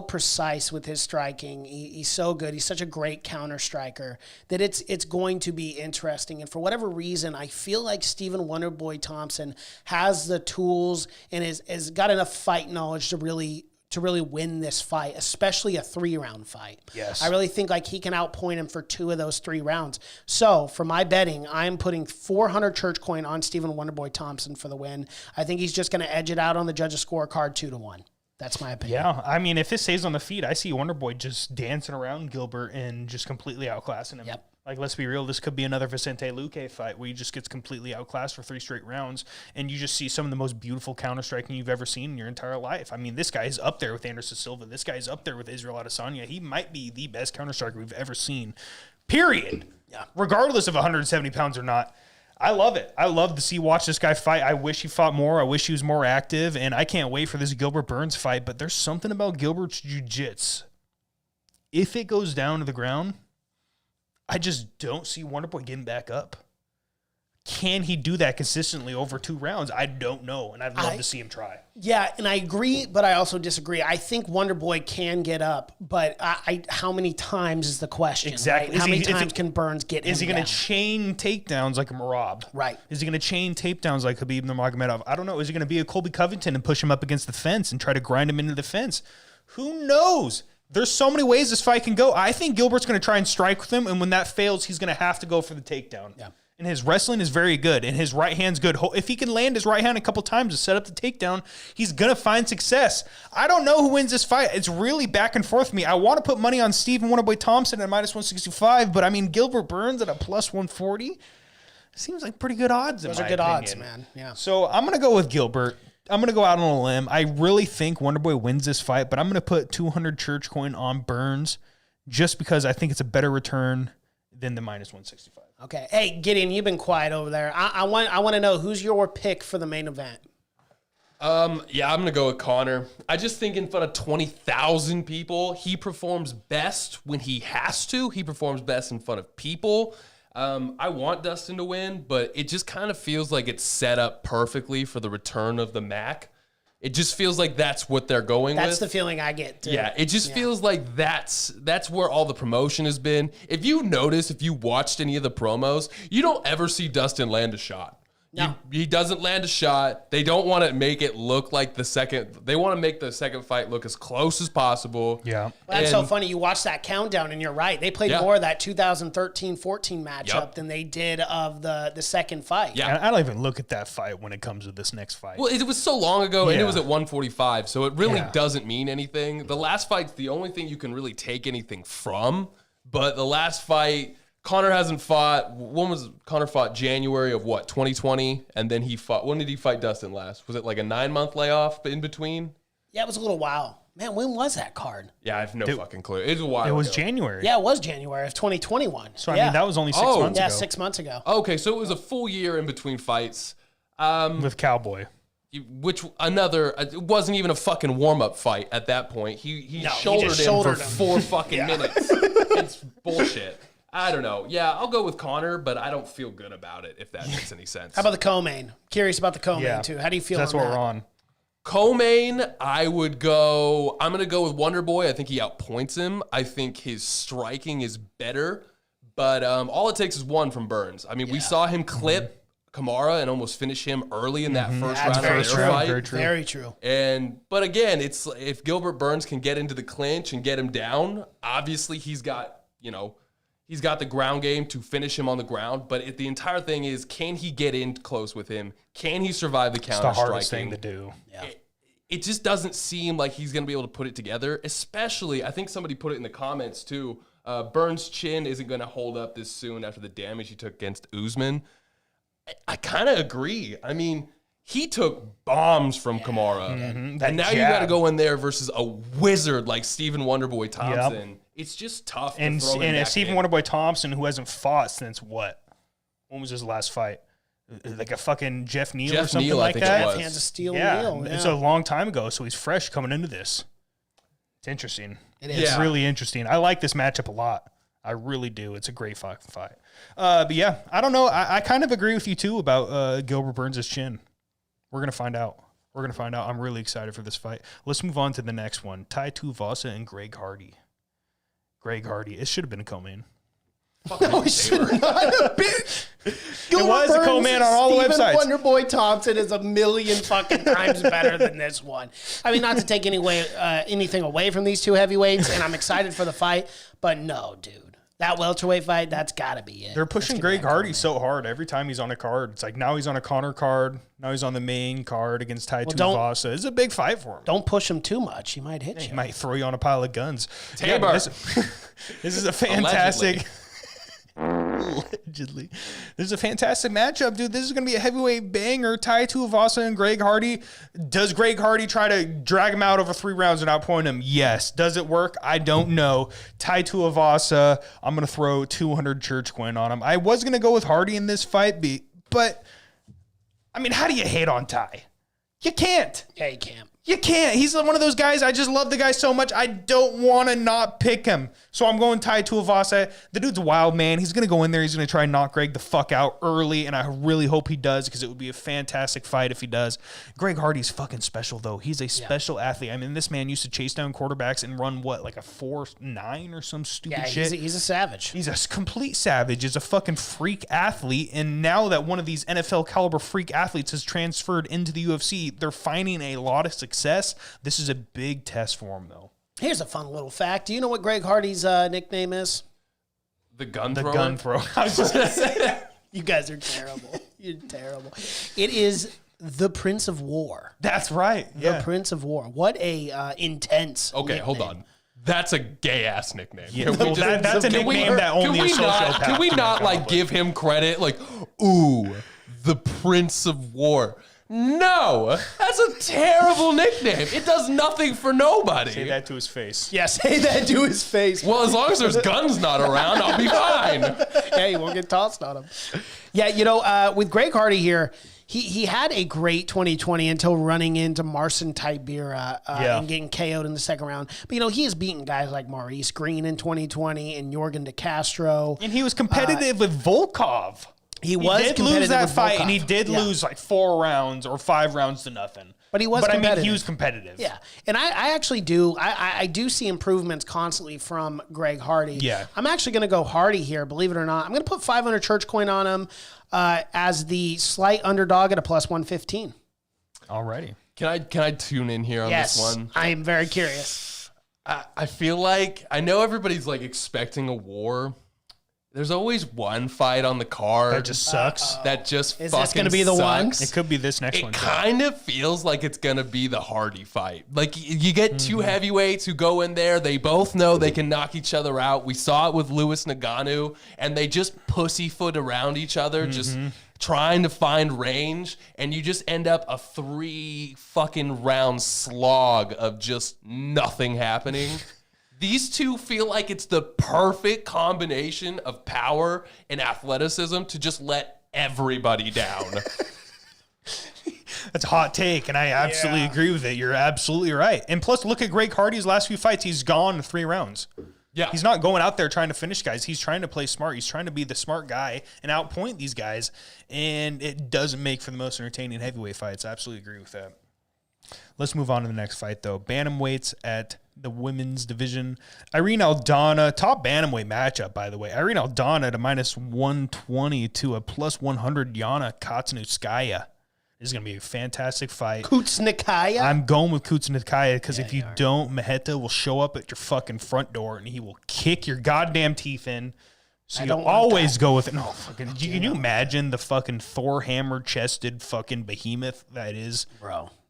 precise with his striking. He's so good. He's such a great counter striker that it's going to be interesting. And for whatever reason, I feel like Stephen Wonderboy Thompson has the tools and has got enough fight knowledge to really win this fight, especially a 3-round fight. Yes. I really think like he can outpoint him for 2 of those 3 rounds. So for my betting, I'm putting 400 church coin on Stephen Wonderboy Thompson for the win. I think he's just going to edge it out on the judges' scorecard 2-1. That's my opinion. Yeah, I mean, if this stays on the feet, I see Wonderboy just dancing around Gilbert and just completely outclassing him. Yep. Like, let's be real, this could be another Vicente Luque fight where he just gets completely outclassed for 3 straight rounds, and you just see some of the most beautiful counter-striking you've ever seen in your entire life. I mean, this guy is up there with Anderson Silva. This guy is up there with Israel Adesanya. He might be the best counter-striker we've ever seen, period. Yeah. Regardless of 170 pounds or not. I love it. I love to watch this guy fight. I wish he fought more. I wish he was more active, and I can't wait for this Gilbert Burns fight, but there's something about Gilbert's jiu-jitsu. If it goes down to the ground, I just don't see Wonderboy getting back up. Can he do that consistently over 2 rounds? I don't know, and I'd love to see him try. Yeah, and I agree, but I also disagree. I think Wonderboy can get up, but how many times is the question? Exactly. Right? How many times can Burns get him Is he going down? to chain takedowns like a Merab? Right. Is he going to chain takedowns like Khabib Nurmagomedov? I don't know. Is he going to be a Colby Covington and push him up against the fence and try to grind him into the fence? Who knows? There's so many ways this fight can go. I think Gilbert's going to try and strike with him, and when that fails, he's going to have to go for the takedown. Yeah. And his wrestling is very good, and his right hand's good. If he can land his right hand a couple times to set up the takedown, he's going to find success. I don't know who wins this fight. It's really back and forth for me. I want to put money on Stephen Wonderboy Thompson at -165, but I mean, Gilbert Burns at a +140 seems like pretty good odds. Those are good odds, man. Yeah. So I'm going to go with Gilbert. I'm going to go out on a limb. I really think Wonderboy wins this fight, but I'm going to put 200 church coin on Burns just because I think it's a better return than the -165. Okay. Hey, Gideon, you've been quiet over there. I want to know who's your pick for the main event. Yeah, I'm going to go with Conor. I just think in front of 20,000 people, he performs best when he has to. He performs best in front of people. I want Dustin to win, but it just kind of feels like it's set up perfectly for the return of the Mac. It just feels like that's what they're going with. That's the feeling I get, too. Yeah, it just feels like that's where all the promotion has been. If you notice, if you watched any of the promos, you don't ever see Dustin land a shot. No. He doesn't land a shot. They don't want to make it look like the second. They want to make the second fight look as close as possible. Yeah. Well, that's so funny. You watch that countdown, and you're right. They played more of that 2013-14 matchup than they did of the second fight. Yeah. And I don't even look at that fight when it comes to this next fight. Well, it was so long ago, and it was at 145, so it really Yeah. doesn't mean anything. The last fight's the only thing you can really take anything from, but the last fight, Conor hasn't fought. When was Conor fought? January of what, 2020? And then he fought. When did he fight Dustin last? Was it like a 9-month layoff in between? Yeah, it was a little while. Man, when was that card? Yeah, I have no fucking clue. It was a while It was ago. January. Yeah, it was January of 2021. So, I mean, that was only 6 months ago. Yeah, 6 months ago. Okay, so it was a full year in between fights. With Cowboy. Which it wasn't even a fucking warm-up fight at that point. He shouldered him for 4 fucking minutes. It's bullshit. I don't know. Yeah, I'll go with Conor, but I don't feel good about it, if that makes any sense. How about the co-main? Curious about the co-main, too. How do you feel That's on what that? we're on. Co-main, I'm going to go with Wonderboy. I think he outpoints him. I think his striking is better, but all it takes is one from Burns. I mean, we saw him clip Kamara and almost finish him early in that first round of their fight. Very true. Very true. But again, it's if Gilbert Burns can get into the clinch and get him down, obviously he's got the ground game to finish him on the ground. But the entire thing is, can he get in close with him? Can he survive the counter It's the hardest striking? thing to do. Yeah. It just doesn't seem like he's going to be able to put it together, especially, I think somebody put it in the comments too, Burns' chin isn't going to hold up this soon after the damage he took against Usman. I kind of agree. I mean, he took bombs from Kamara, and now you got to go in there versus a wizard like Stephen Wonderboy Thompson. Yep. It's just tough. And Stephen Wonderboy Thompson, who hasn't fought since what? When was his last fight? Like a fucking Jeff Neal or something like that? Hands of Steel Neal. It's a long time ago, so he's fresh coming into this. It's interesting. It's really interesting. I like this matchup a lot. I really do. It's a great fucking fight. But yeah, I don't know. I kind of agree with you too about Gilbert Burns' chin. We're going to find out. We're going to find out. I'm really excited for this fight. Let's move on to the next one. Tai Tuivasa and Greg Hardy. Greg Hardy. It should have been a co-main. No, it should not have been. It was a co-main on all the websites. Wonderboy Thompson is a million fucking times better than this one. I mean, not to take anything away from these two heavyweights, and I'm excited for the fight, but no, dude. That welterweight fight, that's got to be it. They're pushing Greg Hardy so hard every time he's on a card. It's like now he's on a Conor card. Now he's on the main card against Tai Tuivasa. It's a big fight for him. Don't push him too much. He might hit you. He might throw you on a pile of guns. Tabor. This is a fantastic... Allegedly. This is a fantastic matchup, dude. This is going to be a heavyweight banger. Tai Tuivasa and Greg Hardy. Does Greg Hardy try to drag him out over 3 rounds and outpoint him? Yes. Does it work? I don't know. Tai Tuivasa, I'm going to throw 200 church coin on him. I was going to go with Hardy in this fight, but, I mean, how do you hate on Tai? You can't. Yeah, you can't. You can't. He's one of those guys. I just love the guy so much. I don't want to not pick him. So I'm going Tai Tuivasa. The dude's a wild man. He's going to go in there. He's going to try and knock Greg the fuck out early. And I really hope he does because it would be a fantastic fight if he does. Greg Hardy's fucking special, though. He's a special athlete. I mean, this man used to chase down quarterbacks and run, like a 4.9 or some stupid shit? He's a savage. He's a complete savage. He's a fucking freak athlete. And now that one of these NFL caliber freak athletes has transferred into the UFC, they're finding a lot of success. This is a big test for him, though. Here's a fun little fact. Do you know what Greg Hardy's nickname is? The gun The thrower? gun thrower. I was just going to say that. You guys are terrible. You're terrible. It is the Prince of War. That's right. Yeah. The Prince of War. What a intense Okay, nickname. hold on. That's a gay ass nickname. Yeah, well, that's a nickname that only a sociopath Can we can not come like up give him credit? Like, ooh, the Prince of War. No, that's a terrible nickname. It does nothing for nobody. Say that to his face. Yeah, say that to his face. Well, as long as there's guns not around, I'll be fine. Yeah, you won't get tossed on him. Yeah, you know, with Greg Hardy here, he had a great 2020 until running into Marcin Tybura and getting KO'd in the second round. But, you know, he has beaten guys like Maurice Green in 2020 and Jorgen De Castro. And he was competitive with Volkov. He did lose that with fight, Volkov. and he did lose like 4 rounds or 5 rounds to nothing. But he was But competitive. I mean, he was competitive. Yeah, and I actually do. I do see improvements constantly from Greg Hardy. Yeah. I'm actually going to go Hardy here, believe it or not. I'm going to put 500 church coin on him as the slight underdog at a plus 115. Alrighty. Can I tune in here on Yes, this one? I am very curious. I feel like I know everybody's like expecting a war. There's always one fight on the card That just sucks. that just Is fucking this gonna be the one? sucks. It could be this next It one. kind of feels like it's going to be the Hardy fight. Like, you get 2 heavyweights who go in there. They both know they can knock each other out. We saw it with Louis Ngannou, and they just pussyfoot around each other, just trying to find range, and you just end up a 3 fucking round slog of just nothing happening. These two feel like it's the perfect combination of power and athleticism to just let everybody down. That's a hot take, and I absolutely agree with it. You're absolutely right. And plus, look at Greg Hardy's last few fights. He's gone in 3 rounds. Yeah. He's not going out there trying to finish guys. He's trying to play smart. He's trying to be the smart guy and outpoint these guys. And it doesn't make for the most entertaining heavyweight fights. I absolutely agree with that. Let's move on to the next fight, though. Bantamweights at the women's division. Irene Aldana, top bantamweight matchup, by the way. Irene Aldana at a minus 120 to a plus 100 Yana Katsuyskaya. This is going to be a fantastic fight. Kutsnikaya? I'm going with Kutsnikaya because if you don't, Maheta will show up at your fucking front door and he will kick your goddamn teeth in. So you'll always go with it. No, fucking. Can you imagine the fucking Thor hammer-chested fucking behemoth that is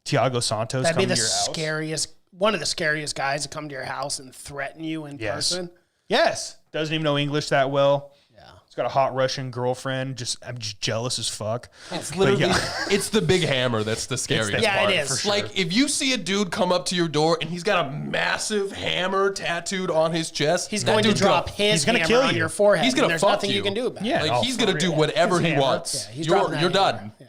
Thiago Santos That'd be coming the to your house? scariest, one of the scariest guys to come to your house and threaten you in person. Yes. Doesn't even know English that well. Yeah. He's got a hot Russian girlfriend. I'm just jealous as fuck. It's literally, it's the big hammer that's the scariest Yeah, part. it is. for sure. Like, if you see a dude come up to your door and he's got a massive hammer tattooed on his chest, He's that going to dude's drop gonna- his he's gonna hammer kill on you. your forehead. He's gonna and there's fuck nothing you you. can do about it. Yeah. Like, he's going to do whatever he wants. Yeah, he's dropping You're that hammer. done. Yeah.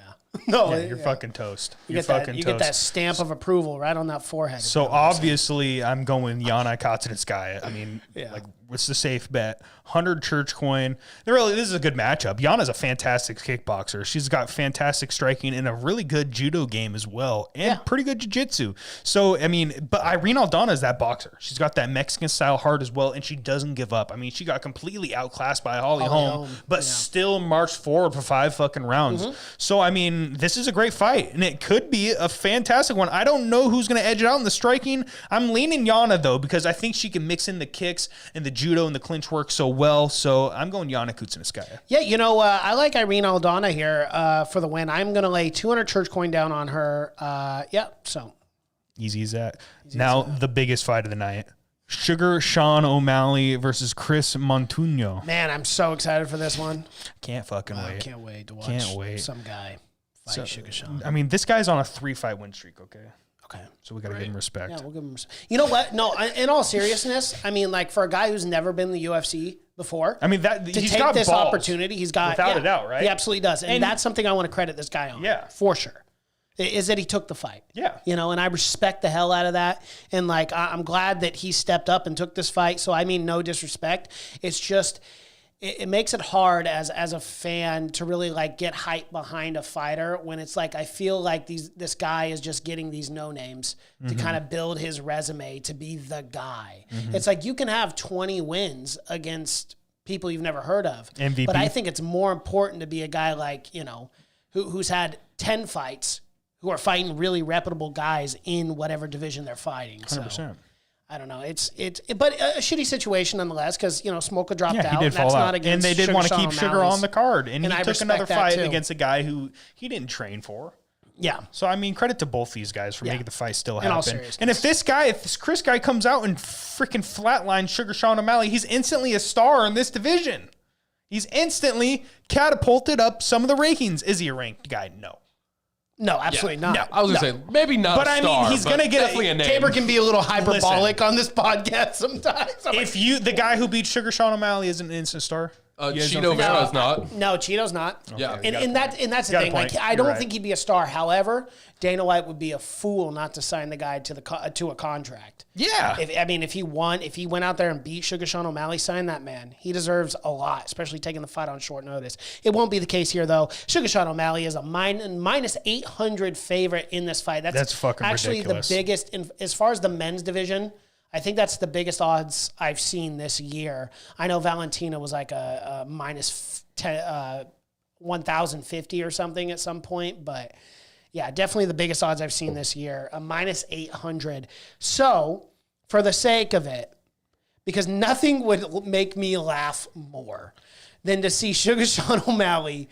No, You're fucking toast. You You're get that. fucking You toast. get that stamp of approval right on that forehead. So obviously, I'm going Yana Katsuyskaya. I mean, Yeah. like It's the safe bet. 100 church coin. This is a good matchup. Yana's a fantastic kickboxer. She's got fantastic striking and a really good judo game as well, and pretty good jiu-jitsu. So, I mean, but Irene Aldana is that boxer. She's got that Mexican-style heart as well, and she doesn't give up. I mean, she got completely outclassed by Holly Holm, but still marched forward for 5 fucking rounds. So, I mean, this is a great fight, and it could be a fantastic one. I don't know who's going to edge it out in the striking. I'm leaning Yana, though, because I think she can mix in the kicks and the judo and the clinch work so well. So I'm going Yana Kuznetskaya. Yeah, I like Irene Aldana here for the win. I'm going to lay 200 church coin down on her. So. Easy as that. The biggest fight of the night. Sugar Sean O'Malley versus Chris Montuno. Man, I'm so excited for this one. Can't fucking wait. I can't wait to watch some guy fight Sugar Sean. I mean, this guy's on a 3-fight win streak, okay? Okay. So we got to give him respect. Yeah, we'll give him respect. You know what? No, in all seriousness, I mean, like, for a guy who's never been in the UFC before, I mean, he's take got this balls, opportunity, he's got without a doubt, right? He absolutely does, and that's something I want to credit this guy on. Yeah, for sure. Is that he took the fight. Yeah. And I respect the hell out of that. And, like, I'm glad that he stepped up and took this fight. So, I mean, no disrespect. It's just, it makes it hard as a fan to really, like, get hype behind a fighter when it's like, I feel like this guy is just getting these no-names to kind of build his resume to be the guy. It's like you can have 20 wins against people you've never heard of. MVP. But I think it's more important to be a guy like, who's had 10 fights, who are fighting really reputable guys in whatever division they're fighting. 100%. So, I don't know. But a shitty situation nonetheless, because Smoka dropped out. He did and fall that's out. not against And they did want to keep Sugar on the card. And he I took another that fight too. against a guy who he didn't train for. Yeah. So, I mean, credit to both these guys for making the fight still happen. all seriousness. And if this Chris guy comes out and freaking flatlines Sugar Sean O'Malley, he's instantly a star in this division. He's instantly catapulted up some of the rankings. Is he a ranked guy? No. No, absolutely not. No, I was going to say, maybe not but a star, I mean, he's going to get definitely a name. Tabor can be a little hyperbolic on this podcast sometimes. The guy who beat Sugar Sean O'Malley isn't an instant star. Cheeto Vera's not. No, Cheeto's not. Yeah. And that's the thing. Like, I don't think he'd be a star. However, Dana White would be a fool not to sign the guy to a contract. Yeah. If he went out there and beat Sugar Sean O'Malley, sign that man. He deserves a lot, especially taking the fight on short notice. It won't be the case here, though. Sugar Sean O'Malley is a minus 800 favorite in this fight. That's fucking actually ridiculous. The biggest, as far as the men's division. I think that's the biggest odds I've seen this year. I know Valentina was like a minus 1,050 or something at some point, but yeah, definitely the biggest odds I've seen this year, a minus 800. So, for the sake of it, because nothing would make me laugh more than to see Sugar Sean O'Malley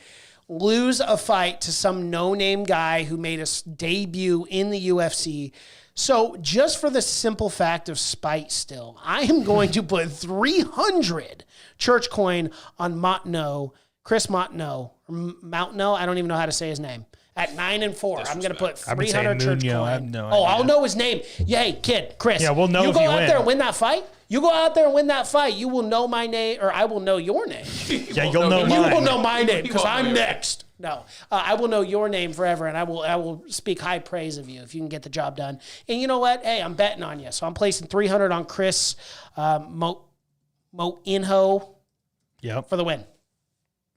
lose a fight to some no-name guy who made his debut in the UFC. So just for the simple fact of spite still, I am going to put 300 church coin on Chris Montano. I don't even know how to say his name. At 9-4, I'm going to put 300 church coin. I have no idea. I'll know his name. Yeah, hey, kid, Chris. Yeah, we'll know you if go you out win. there and win that fight. You go out there and win that fight. You will know my name, or I will know your name. Yeah, you'll know mine. You will know my name because I'm next. No, I will know your name forever, and I will speak high praise of you if you can get the job done. And you know what? Hey, I'm betting on you, so I'm placing 300 on Chris Moinho for the win.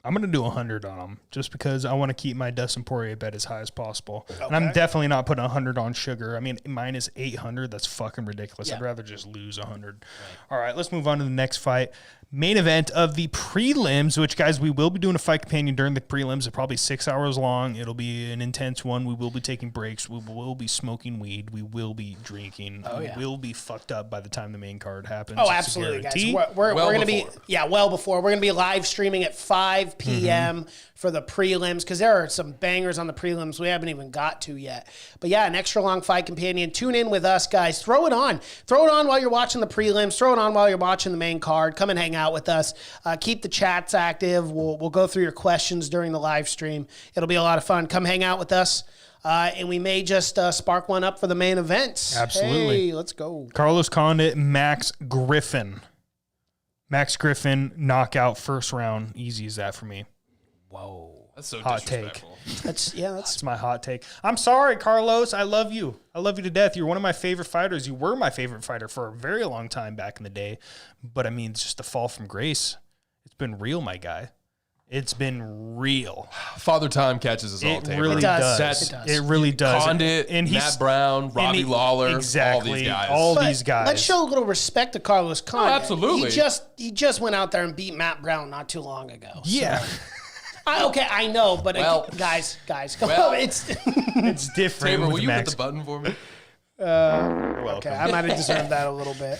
I'm going to do 100 on him just because I want to keep my Dustin Poirier bet as high as possible. Okay. And I'm definitely not putting 100 on Sugar. I mean, minus 800, that's fucking ridiculous. Yeah. I'd rather just lose 100. Right. All right, let's move on to the next fight. Main event of the prelims, which, guys, we will be doing a fight companion during the prelims. It's probably 6 hours long. It'll be an intense one. We will be taking breaks. We will be smoking weed. We will be drinking. We will be fucked up by the time the main card happens. Oh, absolutely, guys. We're going to be, well before. We're going to be live streaming at 5 p.m. for the prelims because there are some bangers on the prelims we haven't even got to yet. But yeah, an extra long fight companion. Tune in with us, guys. Throw it on. Throw it on while you're watching the prelims. Throw it on while you're watching the main card. Come and hang out with us. Keep the chats active. We'll go through your questions during the live stream. It'll be a lot of fun. Come hang out with us. And we may just spark one up for the main events. Absolutely. Hey, let's go. Carlos Condit, Max Griffin. Max Griffin, knockout, first round. Easy as that for me. Whoa. That's so Hot take. disrespectful. That's my hot take. I'm sorry, Carlos. I love you. I love you to death. You're one of my favorite fighters. You were my favorite fighter for a very long time back in the day. But I mean, it's just the fall from grace. It's been real, my guy. It's been real. Father Time catches us all. It Tabor. really does. That's- It really does. Condit, and Matt Brown, Robbie Lawler, exactly, all these guys. all But these guys. Let's show a little respect to Carlos Condit. absolutely. He just went out there and beat Matt Brown not too long ago. yeah, Okay, I know, but Well- guys, come Well- on. It's it's different. Tabor, with will you Max. hit the button for me? okay. I might have deserved that a little bit.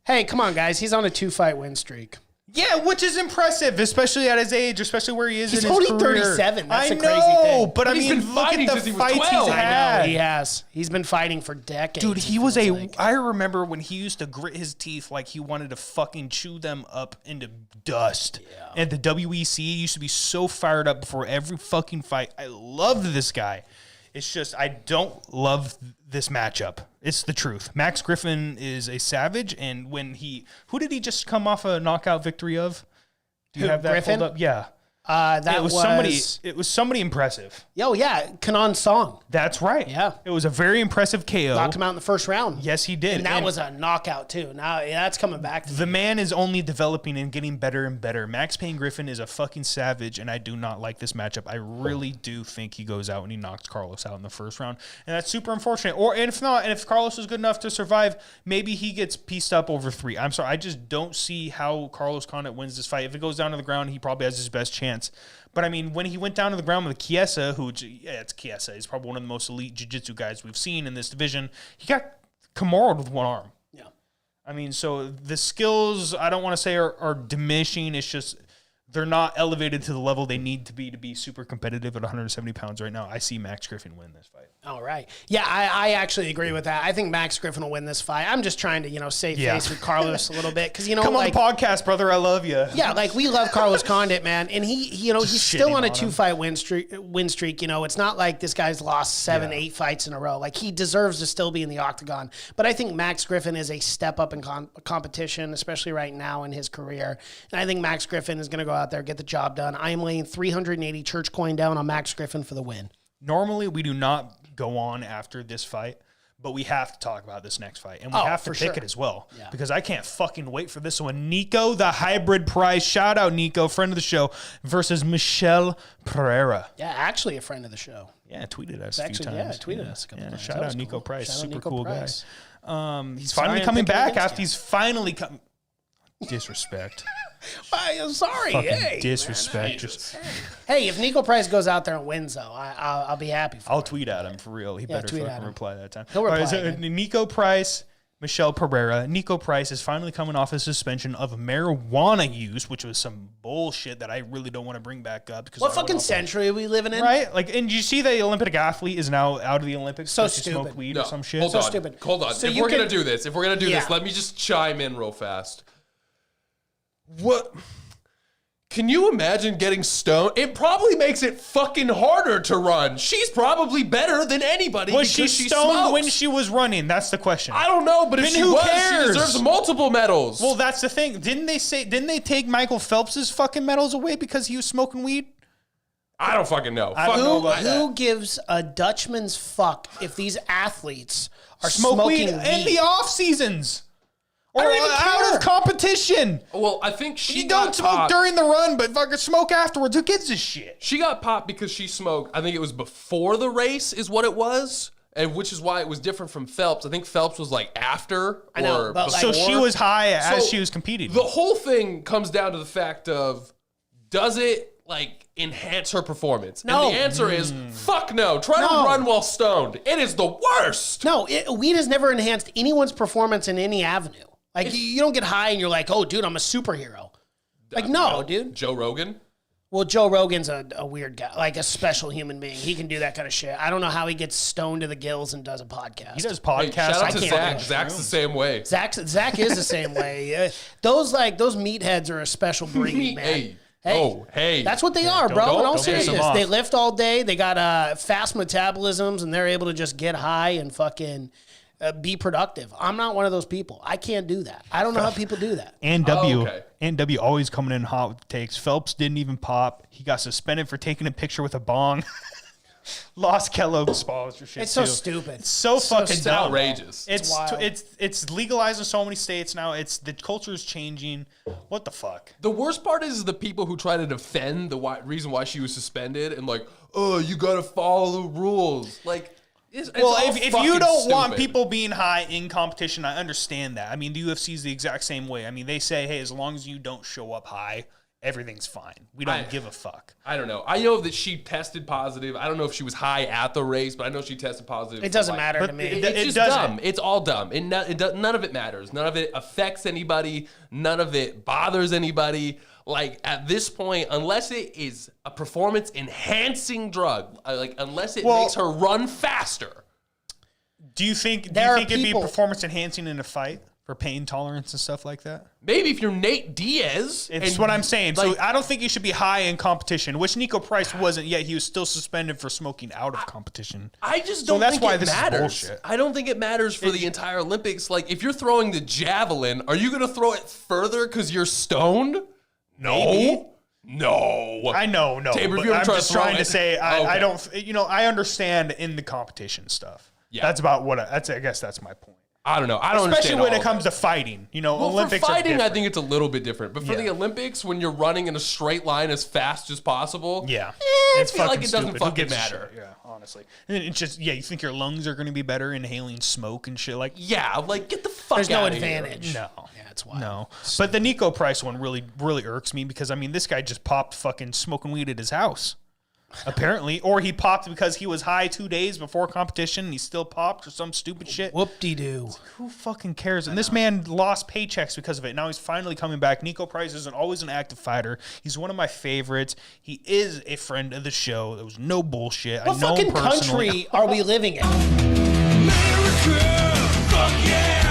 Hey, come on, guys. He's on a 2-fight win streak. Yeah, which is impressive, especially at his age, especially where he is He's in his only career. 37. That's I a crazy know, thing. but I he's mean, been look fighting at since the he was fights 12. he's I had. He has. He's been fighting for decades. Dude, he it was feels like. I remember when he used to grit his teeth like he wanted to fucking chew them up into dust. Yeah. And the WEC used to be so fired up before every fucking fight. I loved this guy. It's just, I don't love this matchup. It's the truth. Max Griffin is a savage, and who did he just come off a knockout victory of? Do you have that Griffin? pulled up? Yeah. That was somebody. It was somebody impressive. Yo, yeah, Kanan Song That's right. Yeah. It was a very impressive KO. knocked him out in the first round. Yes, he did. And that was a knockout too. Now that's coming back to The man is only developing and getting better and better. Max Payne Griffin is a fucking savage, and I do not like this matchup. I really do think he goes out and he knocks Carlos out in the first round, and that's super unfortunate. And if not, and if Carlos is good enough to survive, maybe he gets pieced up over 3. I'm sorry, I just don't see how Carlos Condit wins this fight. If it goes down to the ground, he probably has his best chance. But I mean, when he went down to the ground with Chiesa, it's Chiesa. He's probably one of the most elite jiu-jitsu guys we've seen in this division. He got Kimura'd with one arm. Yeah. I mean, so the skills, I don't want to say are diminishing. It's just they're not elevated to the level they need to be super competitive at 170 pounds right now. I see Max Griffin win this fight. All right. Yeah, I actually agree with that. I think Max Griffin will win this fight. I'm just trying to, save face with Carlos a little bit because Come on the podcast, brother. I love you. Yeah, like we love Carlos Condit, man, and he's still on a 2-fight win streak. It's not like this guy's lost 7, 8 fights in a row. Like he deserves to still be in the octagon. But I think Max Griffin is a step up in competition, especially right now in his career. And I think Max Griffin is going to go out there, get the job done. I am laying 380 church coin down on Max Griffin for the win. Normally, we do not go on after this fight, but we have to talk about this next fight, and we have to pick it as well because I can't fucking wait for this one. Nico, the hybrid prize, shout out Nico, friend of the show, versus Michelle Pereira. Yeah, actually a friend of the show. Yeah, tweeted us Actually, a few times. tweeted us a couple times. Shout That out was Nico cool. Price, Shout out super Nico cool Price. guy. He's Sorry finally I'm coming picking back against after you. he's finally come. Disrespect. I'm sorry. Fucking Hey, disrespect. Just, hey, if Nico Price goes out there and wins, though, I'll be happy for I'll him. tweet at him for real. He better tweet at fucking him. reply that time. He'll reply All right, so again. Nico Price, Michelle Pereira. Nico Price is finally coming off a suspension of marijuana use, which was some bullshit that I really don't want to bring back up. Because What fucking century are we living in? Right? Like, and you see the Olympic athlete is now out of the Olympics So because he smoked stupid. weed No, or some shit. hold So on. stupid. Hold on. So If you we're can- gonna do this, Yeah. let me just chime in real fast. What? Can you imagine getting stoned? It probably makes it fucking harder to run. She's probably better than anybody. Was she because stoned smokes. when she was running? That's the question. I don't know, but if Then she who was, cares? she deserves multiple medals. Well, that's the thing. Didn't they take Michael Phelps's fucking medals away because he was smoking weed? I don't fucking know. I don't know about Who gives a Dutchman's fuck if these athletes are Smoke weed smoking in the off seasons. Or don't even out care. of competition. Well, I think she You got don't smoke popped. during the run, but fucking smoke afterwards. Who gives a shit? She got popped because she smoked. I think it was before the race, is what it was, and which is why it was different from Phelps. I think Phelps was like after. I know, or but, like- So before. she was high as So she was competing. The whole thing comes down to the fact of, does it like enhance her performance? No. And the answer is fuck no. Try No. to run while stoned. It is the worst. No, weed has never enhanced anyone's performance in any avenue. Like, you don't get high and you're like, oh, dude, I'm a superhero. Like, no, dude. Joe Rogan. Well, Joe Rogan's a weird guy, like a special human being. He can do that kind of shit. I don't know how he gets stoned to the gills and does a podcast. he does Hey, podcasts. shout out to can't Zach. do it. Zach's the same way. Zach is the same way. Those meatheads are a special breed, man. Hey. Hey. Oh, hey. That's what they are, bro. don't- In all don't piss them seriousness, off. they lift all day. They got fast metabolisms, and they're able to just get high and fucking be productive. I'm not one of those people. I can't do that. I don't know how people do that. And W always coming in hot with takes. Phelps didn't even pop. He got suspended for taking a picture with a bong. Lost Kellogg's sponsorship. It's so stupid. It's so fucking It's dumb. outrageous. It's legalized in so many states now. The culture is changing. What the fuck? The worst part is the people who try to defend the reason why she was suspended and like, oh, you got to follow the rules. Like, it's all if you fucking don't want stupid. people being high in competition, I understand that. I mean, the UFC is the exact same way. I mean, they say, hey, as long as you don't show up high, everything's fine. We don't give a fuck. I don't know. I know that she tested positive. I don't know if she was high at the race, but I know she tested positive. It doesn't matter to me. It's just dumb. It's all dumb. None of it matters. None of it affects anybody. None of it bothers anybody. Like, at this point, unless it is a performance-enhancing drug, unless it makes her run faster. Do you think it'd be performance-enhancing in a fight for pain tolerance and stuff like that? Maybe if you're Nate Diaz. It's what I'm saying. So I don't think you should be high in competition, which Nico Price wasn't yet. He was still suspended for smoking out of competition. I just don't think it matters. Is bullshit. I don't think it matters for the entire Olympics. Like, if you're throwing the javelin, are you going to throw it further because you're stoned? Maybe. No. I know, no. Tabor, But if you I'm try just to throw trying to it- say, Okay. I don't, I understand in the competition stuff. Yeah. That's about what, I guess that's my point. I don't know. I don't Especially understand when all it of comes to fighting. Well, Olympics for are fighting, I different. think it's a little bit different. But for the Olympics, when you're running in a straight line as fast as possible, Yeah. I feel like it doesn't stupid. Who fucking gives a matter. shit? Yeah, honestly. And it's just, you think your lungs are going to be better inhaling smoke and shit like Yeah, like, get the fuck There's no outta advantage. here. No. Yeah, it's wild. No. But the Nico Price one really, really irks me because, I mean, this guy just popped fucking smoking weed at his house. Apparently. Or he popped because he was high 2 days before competition and he still popped or some stupid shit. Whoop-de-doo. Who fucking cares? And this man lost paychecks because of it. Now he's finally coming back. Nico Price isn't always an active fighter. He's one of my favorites. He is a friend of the show. There was no bullshit. What I know him fucking personally. country are we living in?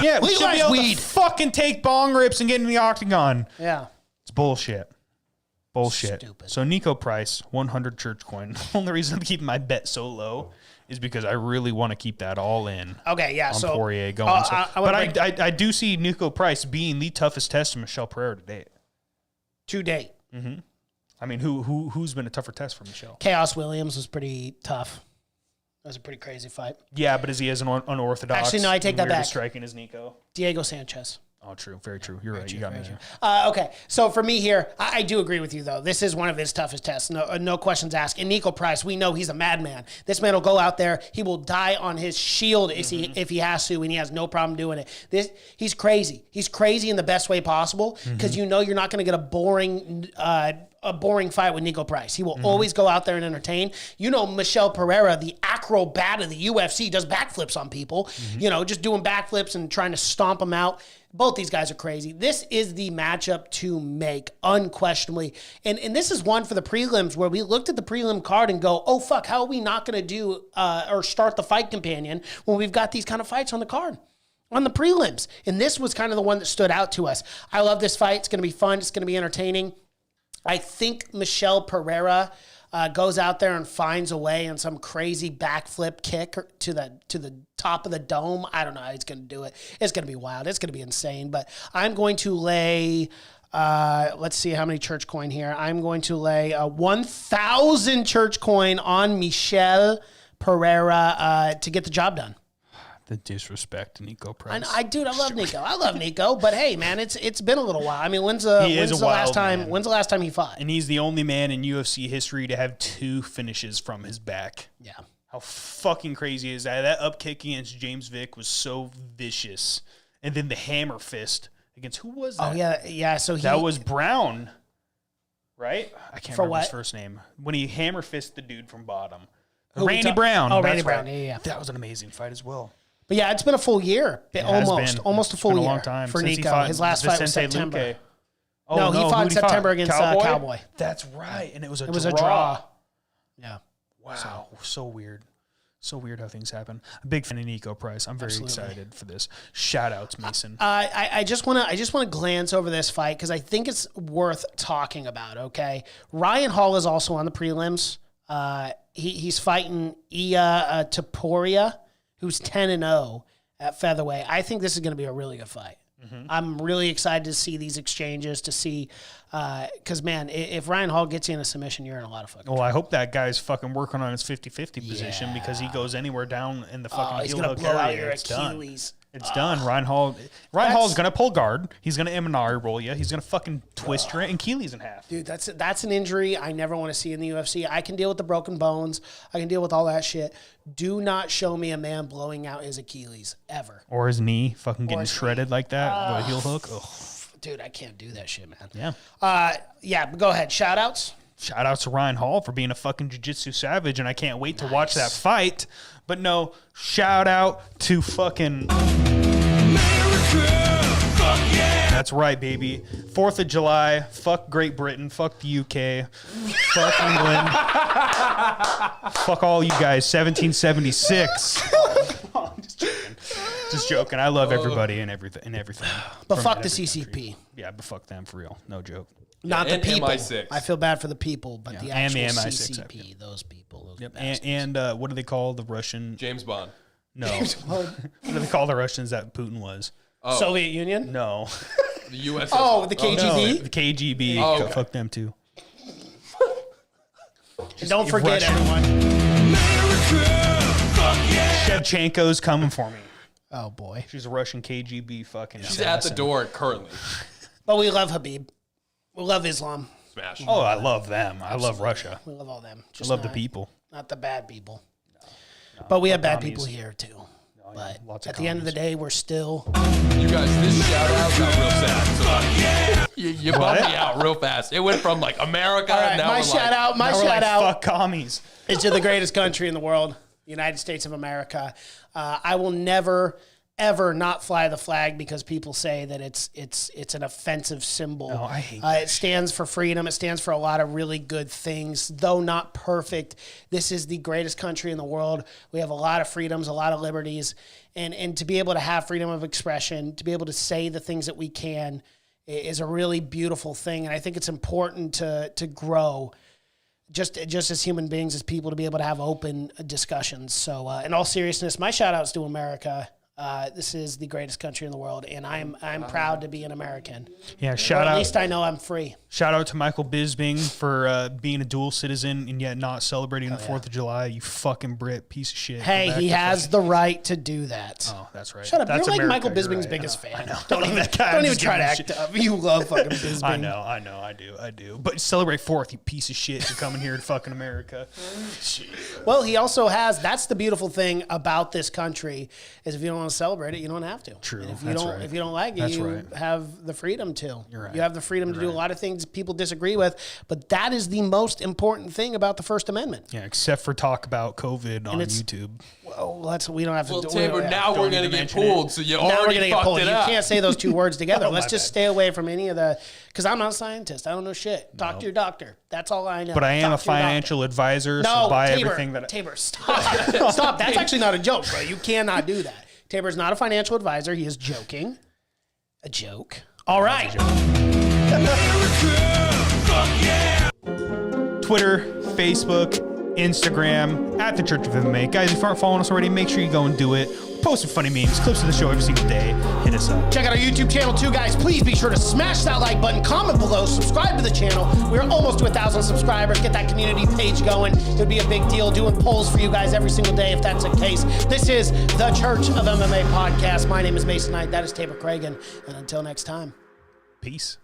Yeah, we should Legalize be able weed. to fucking take bong rips and get in the octagon. Yeah. It's bullshit. Bullshit. Stupid. So Nico Price, 100 church coin. The only reason I'm keeping my bet so low is because I really want to keep that all in. Okay, yeah. On So Poirier going. I I do see Nico Price being the toughest test to Michelle Pereira to date. to date. I mean, who's been a tougher test for Michelle? Chaos Williams was pretty tough. That was a pretty crazy fight. Yeah, but is he as unorthodox? Actually, no, I take that weird as back. striking as Nico. Diego Sanchez. Oh, true. Very true. You're right. You got me there. Okay, so for me here, I do agree with you, though. This is one of his toughest tests. No questions asked. And Nico Price, we know he's a madman. This man will go out there. He will die on his shield if he has to, and he has no problem doing it. He's crazy. He's crazy in the best way possible because you know you're not going to get a boring fight with Nico Price. He will always go out there and entertain. You know, Michelle Pereira, the acrobat of the UFC, does backflips on people. Just doing backflips and trying to stomp them out. Both these guys are crazy. This is the matchup to make, unquestionably. And this is one for the prelims where we looked at the prelim card and go, oh, fuck, how are we not going to do or start the fight companion when we've got these kind of fights on the card? On the prelims. And this was kind of the one that stood out to us. I love this fight. It's going to be fun. It's going to be entertaining. I think Michelle Pereira goes out there and finds a way on some crazy backflip kick to the top of the dome. I don't know how he's going to do it. It's going to be wild. It's going to be insane. But I'm going to lay, let's see how many church coin here. I'm going to lay 1,000 church coin on Michelle Pereira to get the job done. The disrespect to Nico Price. I love Nico. I love Nico, but hey, man, it's been a little while. I mean, when's the last time he fought? And he's the only man in UFC history to have 2 finishes from his back. Yeah. How fucking crazy is that? That up kick against James Vick was so vicious. And then the hammer fist against who was that? Oh yeah. So that was Brown, right? I can't For remember his what? first name. When he hammer fisted the dude from bottom. Who we Randy ta- Brown. Oh, that's Randy Brown. right. Yeah. That was an amazing fight as well. But yeah, it's been a full year. Almost a full It's been year a long time for since he Nico. fought His last fight was Vicente September. Luque. Oh, No, he fought in who'd September against Cowboy. That's right, and it was a It was a draw. Yeah. Wow, so weird. So weird how things happen. A big fan of Nico Price. I'm very excited for this. Shout outs, Mason. I just want to glance over this fight because I think it's worth talking about. Okay, Ryan Hall is also on the prelims. He's fighting Ep.81, who's 10-0 at featherweight. I think this is going to be a really good fight. I'm really excited to see these exchanges, to see, because, man, if Ryan Hall gets you in a submission, you're in a lot of fucking Well, I hope that guy's fucking working on his 50-50 position because he goes anywhere down in the fucking he's heel going to hook blow out area. your It's done. Achilles. It's done. Ryan Hall's going to pull guard. He's going to Imanari roll you. He's going to fucking twist your Achilles in half. Dude, that's an injury I never want to see in the UFC. I can deal with the broken bones. I can deal with all that shit. Do not show me a man blowing out his Achilles, ever. Or his knee fucking getting shredded like that with a heel hook. Ugh. Dude, I can't do that shit, man. Yeah. Yeah, but go ahead. Shout-outs? Shout out to Ryan Hall for being a fucking jiu-jitsu savage, and I can't wait to watch that fight. But no, shout out to fucking That's right, baby. 4th of July. Fuck Great Britain. Fuck the UK. Fuck England. Fuck all you guys. 1776. Just joking. I love everybody and everything. But From fuck the every CCP. country. Yeah, but fuck them for real. No joke. Not the and people. MI6. I feel bad for the people, but the And actual the MI6, CCP, those people. Those Yep. bastards. And what do they call the Russian? James Bond. No. What do they call the Russians that Putin was? Soviet Union? No. The U.S. Oh, the KGB? No, the KGB. Oh, okay. Fuck them too. And don't forget, Russian. everyone. Shevchenko's coming for me. Oh, boy. She's a Russian KGB fucking She's at the door currently. But we love Habib. We love Islam. Smash. Oh, I love them. I love Russia. We love all them. I Just love the not- people. Not the bad people. But we have bad commies. people here, too. But lots of at the end of the day, we're still... You guys, this shout out got real sad. So you bumped me out real fast. It went from like America. All right, now my we're shout out, my Now we're shout like, out fuck commies. is to the greatest country in the world, the United States of America. I will never, ever not fly the flag because people say that it's an offensive symbol. No, I hate it stands for freedom. It stands for a lot of really good things, though not perfect. This is the greatest country in the world. We have a lot of freedoms, a lot of liberties, and to be able to have freedom of expression, to be able to say the things that we can, is a really beautiful thing. And I think it's important to grow. Just as human beings, as people, to be able to have open discussions. So, in all seriousness, my shout outs to America. This is the greatest country in the world, and I'm proud to be an American. Yeah, Or shout at out. least I know I'm free. Shout out to Michael Bisping for being a dual citizen and yet not celebrating the 4th of July. You fucking Brit piece of shit. Go Hey, back he to has the right to do that. Oh, that's right. Shut up! That's You're like America. Michael You're Bisping's right. biggest I fan. know. Don't even That guy, don't I'm even just try to giving act shit. up. You love fucking Bisping. I know, I do. But celebrate 4th, you piece of shit. You're coming here to fucking America. Well, he also has. That's the beautiful thing about this country is if you don't want to celebrate it, you don't have to. True, And if you that's don't, right. if you don't like it, That's you right. have the freedom to. You're right. You have the freedom to do a right. lot of things people disagree with, but that is the most important thing about the First Amendment. Yeah, except for talk about COVID on it's- YouTube. Well, we don't have to. Well, do Tabor, now Don't we're going to even get mention it. pulled, so you Now we're already gonna get fucked pulled. it You up. can't say those two words together. Oh, Let's my just bad. stay away from any of the. Because I'm not a scientist. I don't know shit. Talk to your doctor. That's all I know. But I am a Talk to your doctor. financial advisor, No, so buy Tabor, everything that. Tabor, stop. Stop. That's actually not a joke, bro. You cannot do that. Tabor's not a financial advisor. He is joking. A joke. All right. Twitter, Facebook, Instagram, at the Church of MMA. Guys, if you aren't following us already, make sure you go and do it. We're posting funny memes, clips of the show every single day. Hit us up. Check out our YouTube channel too, guys. Please be sure to smash that like button, comment below, subscribe to the channel. We're almost to 1,000 subscribers. Get that community page going. It would be a big deal doing polls for you guys every single day if that's the case. This is the Church of MMA podcast. My name is Mason Knight. That is Tabor Cragen. And until next time. Peace.